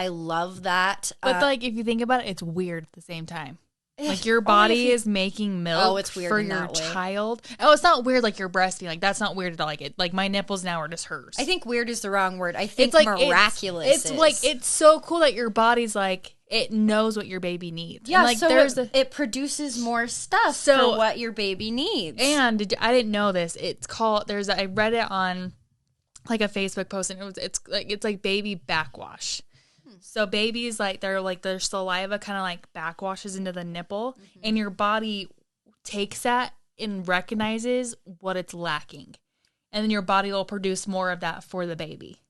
love that.
But like, if you think about it, it's weird at the same time. Like your
Only
body
if you-
is making milk
Oh, it's weird
for
in
your
that way.
child. Oh, it's not weird like you're breastfeeding. Like that's not weird at all. Like it. Like my nipples now are just hers.
I think weird is the wrong word. I think
it's like
miraculous.
It's like it's so cool that your body's like it knows what your baby needs.
yeah.
And, like
So
there's
it produces more stuff
So-
for what your baby needs.
And I didn't know this. It's called. I read it on like a Facebook post, and it's like baby backwash. So babies their saliva kind of like backwashes into the nipple, and your body takes that and recognizes what it's lacking, and then your body will produce more of that for the baby.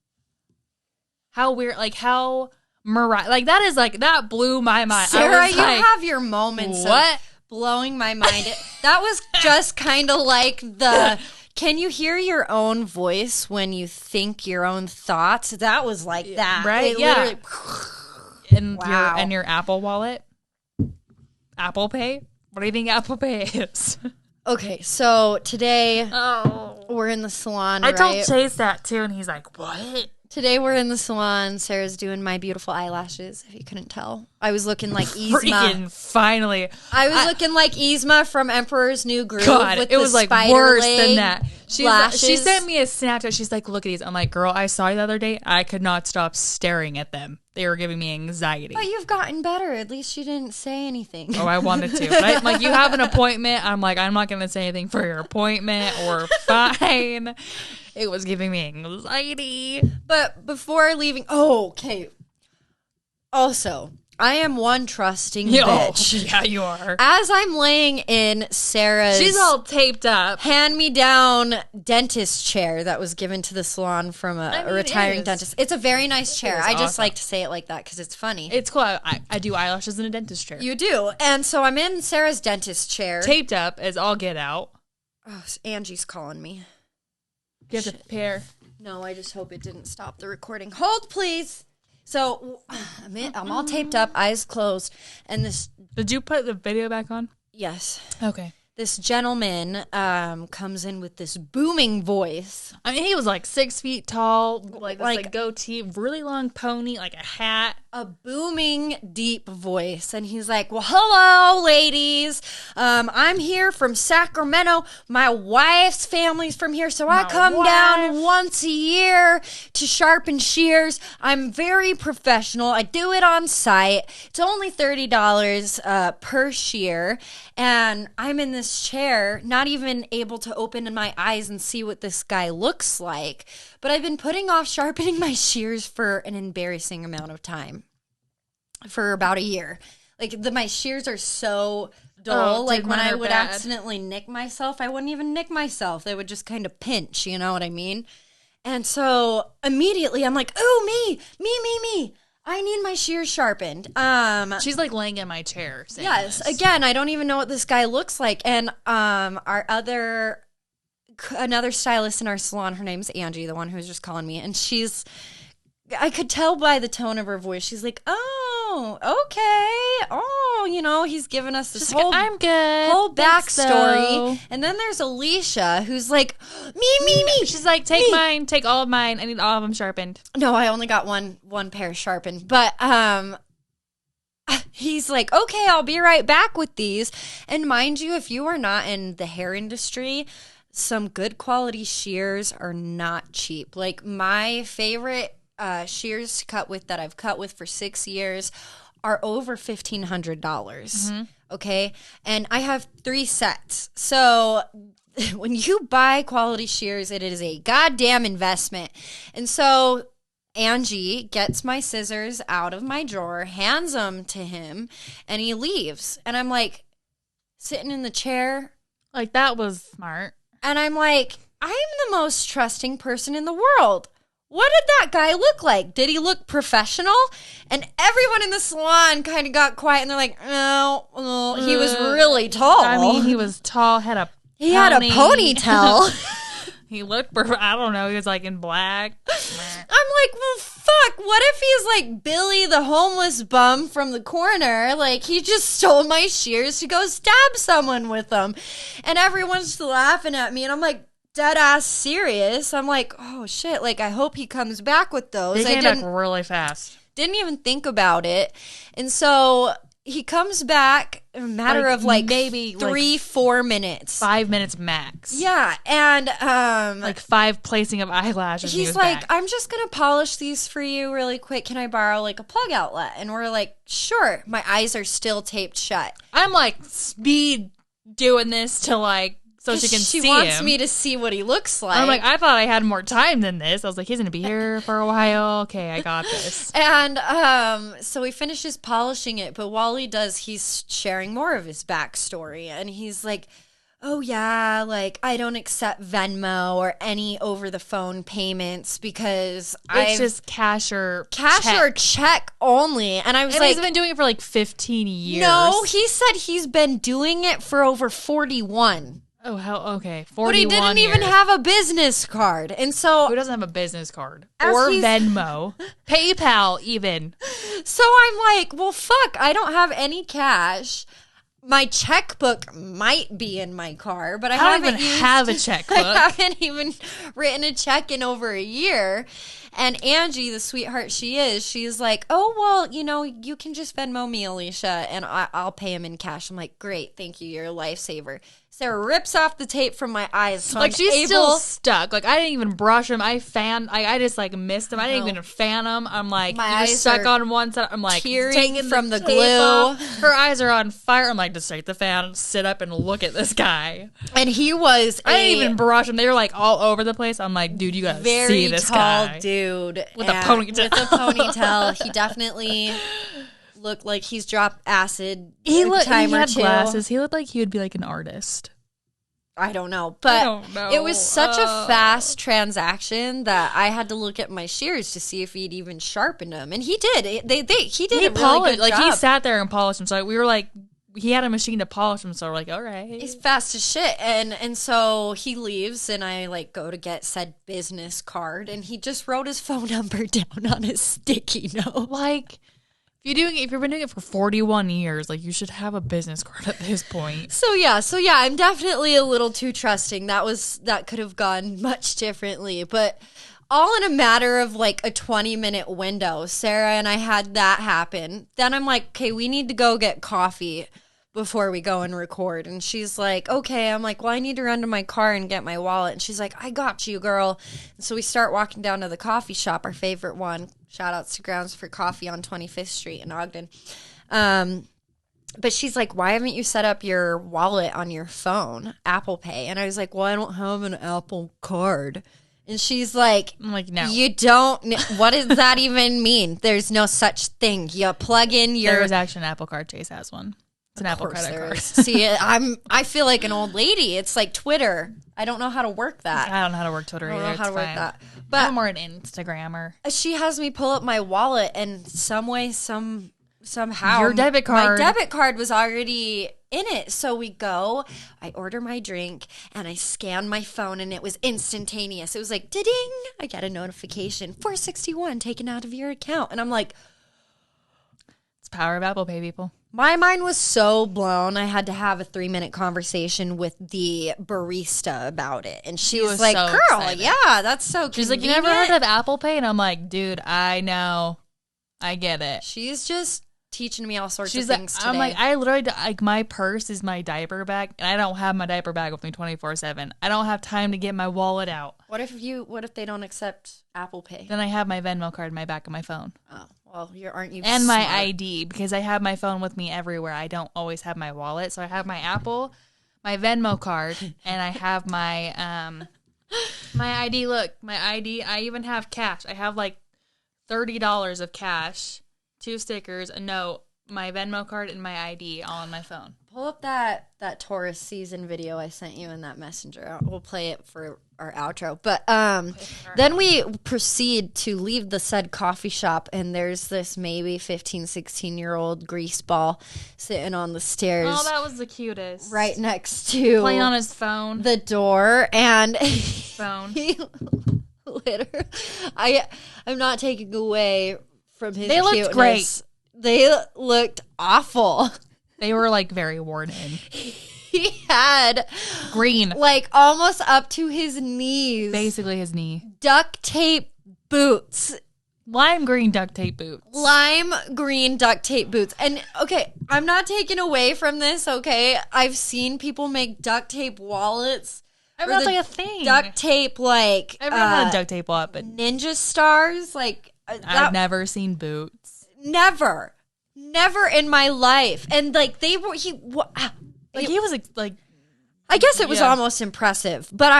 How weird! Like how like that is like that blew my mind.
Sarah,
I was
you
like,
have your moments
what?
of blowing my mind. That was just kind of like the. Can you hear your own voice when you think your own thoughts? That was like that,
right?
It
Yeah.
literally-
And
Wow.
your Apple Wallet, Apple Pay. What do you think Apple Pay is?
Okay, so today
Oh,
we're in the salon.
I told
right?
Chase that too, and he's like, "What?"
Today we're in the salon. Sarah's doing my beautiful eyelashes. If you couldn't tell, I was looking like Yzma.
Freaking finally!
I was looking like Yzma from Emperor's New Groove.
God,
with
it was
the
like
spider
worse
leg.
than that.
lashes.
She sent me a Snapchat. She's like, look at these. I'm like, girl, I saw you the other day. I could not stop staring at them. They were giving me anxiety.
But you've gotten better. At least you didn't say anything.
Oh, I wanted to. But I'm like, you have an appointment. I'm like, I'm not going to say anything for your appointment or fine. It was giving me anxiety.
But before leaving, okay. Also, I am one trusting bitch.
Yeah, you are.
As I'm laying in Sarah's
She's all taped up.
hand-me-down dentist chair that was given to the salon from a
it
retiring
is.
dentist. It's a very nice chair.
is
I just
awesome.
like to say it like that because it's funny.
It's cool. I do eyelashes in a dentist chair.
You do. And so I'm in Sarah's dentist chair.
Taped up as all get out.
Oh, Angie's calling me.
You have to pair.
No, I just hope it didn't stop the recording. Hold, please. So I'm all taped up, eyes closed, and
Did you put the video back on?
yes,
Okay.
this gentleman comes in with this booming voice.
I mean, he was like 6 feet tall, like
Like-
goatee, really long pony, like a hat.
A booming, deep voice. And he's like, well, hello, ladies. I'm here from Sacramento. My wife's family's from here, so I come down once a year to sharpen shears. I'm very professional. I do it on site. It's only $30 per shear. And I'm in this chair, not even able to open my eyes and see what this guy looks like. But I've been putting off sharpening my shears for an embarrassing amount of time. For about a year. Like my shears are so dull.
Oh,
like
dude,
when
mine
I
are
would
bad.
accidentally nick myself, I wouldn't even nick myself. They would just kind of pinch, you know what I mean? And so immediately I'm like, oh, me. I need my shears sharpened.
She's like laying in my chair. Saying
Yes.
this.
Again, I don't even know what this guy looks like. And another stylist in our salon, her name's Angie, the one who was just calling me, and I could tell by the tone of her voice. She's like, oh, okay. Oh, he's given us this
She's like,
whole
I'm good.
whole
Thanks,
backstory.
though.
And then there's Alicia, who's like, me.
She's like, take mine, take all of mine. I need all of them sharpened.
No, I only got one pair sharpened. But he's like, okay, I'll be right back with these. And mind you, if you are not in the hair industry, some good quality shears are not cheap. Like my favorite shears to cut with that I've cut with for 6 years are over $1,500. Okay. And I have 3 sets. So when you buy quality shears, it is a goddamn investment. And so Angie gets my scissors out of my drawer, hands them to him, and he leaves. And I'm like sitting in the chair.
Like, that was smart.
And I'm like, I'm the most trusting person in the world. What did that guy look like? Did he look professional? And everyone in the salon kind of got quiet and they're like, no, he was really tall.
I mean, he was tall, had a
He had a
pony.
ponytail.
He looked, I don't know, he was like in black.
I'm like, well, fuck, what if he's like Billy the homeless bum from the corner? Like, he just stole my shears to go stab someone with them. And everyone's laughing at me, and I'm like, dead ass serious. I'm like, oh shit, like, I hope he comes back with those.
They
I
came back really fast.
didn't even think about it. And so he comes back in a matter
Like,
of like
maybe,
3-4 minutes.
5 minutes max.
Yeah, and
Like 5 placing of eyelashes. and he
he's
was
like,
back.
I'm just gonna polish these for you really quick. Can I borrow like a plug outlet? And we're like, sure. My eyes are still taped shut.
I'm like speed doing this to like, so she can see
wants
him.
me to see what he looks like.
I'm like, I thought I had more time than this. I was like, he's gonna be here for a while. Okay, I got this.
and so he finishes polishing it, but while he does, he's sharing more of his backstory, and he's like, oh yeah, like I don't accept Venmo or any over the phone payments because
It's just cash or
check only. And I was
And
like,
he's been doing it for like 15 years.
no, he said he's been doing it for over 41.
Oh, hell, okay. 41
But he didn't even
years.
have a business card. And so
Who doesn't have a business card?
As
Or
he's-
Venmo. PayPal, even.
I'm like, well, fuck, I don't have any cash. My checkbook might be in my car, but I
I don't
haven't
even
used-
have a checkbook.
I haven't even written a check in over a year. And Angie, the sweetheart she is, she's like, oh, well, you can just Venmo me, Alicia, and I'll pay him in cash. I'm like, great, thank you, you're a lifesaver. Sarah rips off the tape from my eyes. So
Like,
I'm
she's
able-
still stuck. Like, I didn't even brush him. I just, like, missed him. I didn't even fan him. I'm like,
My
he was
eyes
stuck
are
on one side. I'm like,
tearing
taking
from the
tape
glue.
off. Her eyes are on fire. I'm like, just take the fan, sit up, and look at this guy.
And he was
I didn't even brush him. They were, like, all over the place. I'm like, dude, you gotta
very
see this
tall
guy.
dude
With a
and-
ponytail.
With a ponytail. He definitely looked like he's dropped acid
He
a time
he
or
had
two.
glasses. He looked like he would be, like, an artist.
I don't know, but
don't know.
it was such a fast transaction that I had to look at my shears to see if he'd even sharpened them, and he did. He did
He
a really
polished,
good
like,
job.
he sat there and polished him. So we were like, he had a machine to polish him. So we're like, all right.
He's fast as shit, and so he leaves, and I like go to get said business card, and he just wrote his phone number down on his sticky note.
Like, if you've been doing it for 41 years, like, you should have a business card at this point.
So yeah, I'm definitely a little too trusting. That could have gone much differently, but all in a matter of like a 20-minute window. Sarah and I had that happen. Then I'm like, okay, we need to go get coffee before we go and record. And she's like, okay. I'm like, well, I need to run to my car and get my wallet. And she's like, I got you, girl. And so we start walking down to the coffee shop, our favorite one. Shout outs to Grounds for Coffee on 25th Street in Ogden. But she's like, why haven't you set up your wallet on your phone, Apple Pay? And I was like, well, I don't have an Apple card. And she's like,
I'm like, no.
you don't, what does that even mean? There's no such thing. You plug in your.
There is actually an Apple card. Chase has one. It's an Apple
Of course
credit
there
card.
is. See, I feel like an old lady. It's like Twitter. I don't know how to work that.
I don't know how to work Twitter
I don't
either.
know how to
It's
work
fine.
that.
I'm
But
more an Instagrammer.
she has me pull up my wallet, and somehow
Your debit card.
my debit card was already in it. So we go, I order my drink, and I scan my phone, and it was instantaneous. It was like, ding, I get a notification, $461 taken out of your account. And I'm like,
It's the power of Apple Pay, people.
my mind was so blown. I had to have a 3-minute conversation with the barista about it. And she was
was
like,
so
girl,
excited.
yeah, that's so
She's like, you
convenient.
never heard of Apple Pay? And I'm like, dude, I know. I get it.
She's just teaching me all sorts
She's
of
like,
things today.
I'm like, I literally, like, my purse is my diaper bag, and I don't have my diaper bag with me 24/7. I don't have time to get my wallet out.
What if they don't accept Apple Pay?
Then I have my Venmo card in my back of my phone.
Oh, well, aren't you
And my
smart?
ID, because I have my phone with me everywhere. I don't always have my wallet. So I have my Apple, my Venmo card, and I have my my ID. Look, my ID. I even have cash. I have like $30 of cash, 2 stickers, a note, my Venmo card, and my ID all on my phone.
Pull up that tourist season video I sent you in that messenger. We'll play it for our outro. But then we proceed to leave the said coffee shop, and there's this maybe 15, 16-year-old grease ball sitting on the stairs
Oh, that was the cutest.
right next to
Playing on his phone.
the door, and
Phone.
he literally, I'm not taking away from his
They looked
cuteness.
great.
They looked awful.
They were like very worn in.
He had
Green.
like almost up to his knees
Basically his knee.
duct tape boots.
Lime green duct tape boots.
Lime green duct tape boots. And okay, I'm not taking away from this, okay? I've seen people make duct tape wallets.
I mean,
or
that's
the
like a thing.
Duct tape like
Everyone had a duct tape wallet, but
ninja stars. Like
I've never seen boots.
never in my life. And like they were
Like he was like
I guess it was
Yeah.
almost impressive, but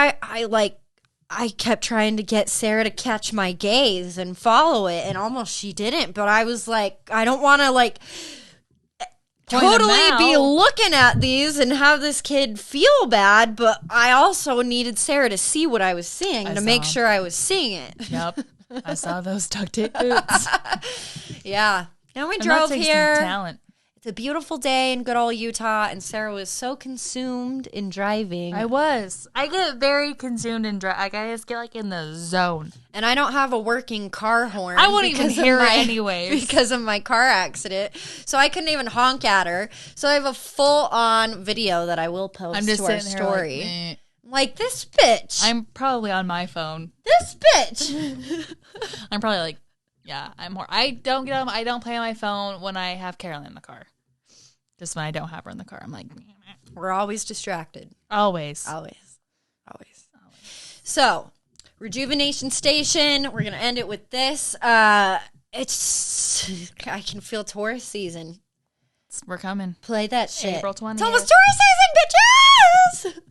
I kept trying to get Sarah to catch my gaze and follow it, and almost she didn't. But I was like, I don't want to like
Point 'em
totally be
out.
looking at these and have this kid feel bad, but I also needed Sarah to see what I was seeing
I
to make
saw.
sure I was seeing it.
Yep. I saw those duct tape boots.
Yeah. Then we
And that
drove
takes some
here.
talent.
It's a beautiful day in good old Utah, and Sarah was so consumed in driving.
I was. I get very consumed in like I just get like in the zone.
And I don't have a working car horn.
I wouldn't even
because of
hear it anyways.
because of my car accident. So I couldn't even honk at her. So I have a full-on video that I will post
I'm just
to our
sitting
story.
here like, eh.
Like, this bitch.
I'm probably on my phone.
This bitch.
I'm probably like, yeah, I'm more. I don't get on. I don't play on my phone when I have Carolyn in the car. Just when I don't have her in the car, I'm like,
We're always distracted.
always.
Always. So, Rejuvenation Station. We're going to end it with this. I can feel Taurus season.
We're coming.
Play that shit.
April 20th.
It's almost Taurus season, bitches!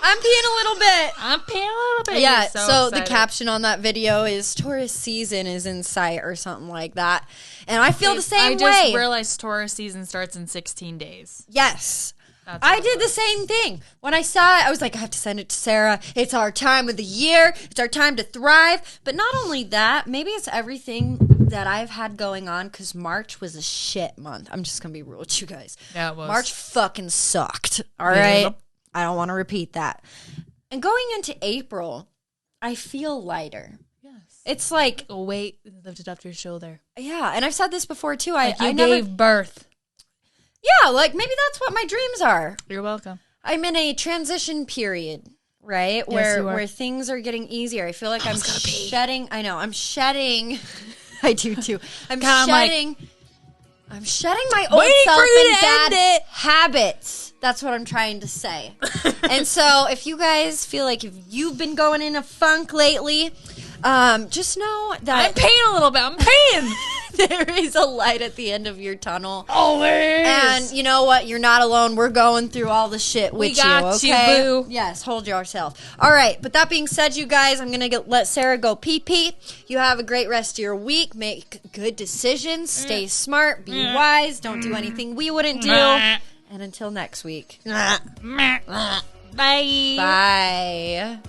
I'm peeing a little bit.
I'm peeing a little bit.
Yeah,
You're
so the
excited.
caption on that video is Taurus season is in sight or something like that. And I feel the same
I just
way.
realized Taurus season starts in 16 days.
Yes.
That's
I
what
did
it
the
was.
same thing. When I saw it, I was like, I have to send it to Sarah. It's our time of the year. It's our time to thrive. But not only that, maybe it's everything that I've had going on because March was a shit month. I'm just going to be real with you guys.
Yeah, it was.
March fucking sucked. All
Yeah.
right? I don't want to repeat that. And going into April, I feel lighter.
Yes.
It's like,
A weight lifted off your shoulder.
yeah, and I've said this before too.
Like you
I never,
gave birth.
yeah, like maybe that's what my dreams are.
You're welcome.
I'm in a transition period, right?
you
Where
are.
where things are getting easier. I feel like I'm shedding. I know. I'm shedding. I do too. I'm
God, I'm like-
shedding. I'm shedding my old
Waiting
self
for you
and
to
bad
end it.
habits. That's what I'm trying to say. And so, if you guys feel like if you've been going in a funk lately, just know
I'm
that
paying a little bit. I'm paying.
there is a light at the end of your tunnel.
Always.
And you know what? You're not alone. We're going through all the shit with
got you,
okay?
boo.
Yes, hold yourself. All right, but that being said, you guys, I'm going to let Sarah go pee-pee. You have a great rest of your week. Make good decisions. Stay smart. Be wise. Don't do anything we wouldn't do. And until next week.
Bye.
Bye.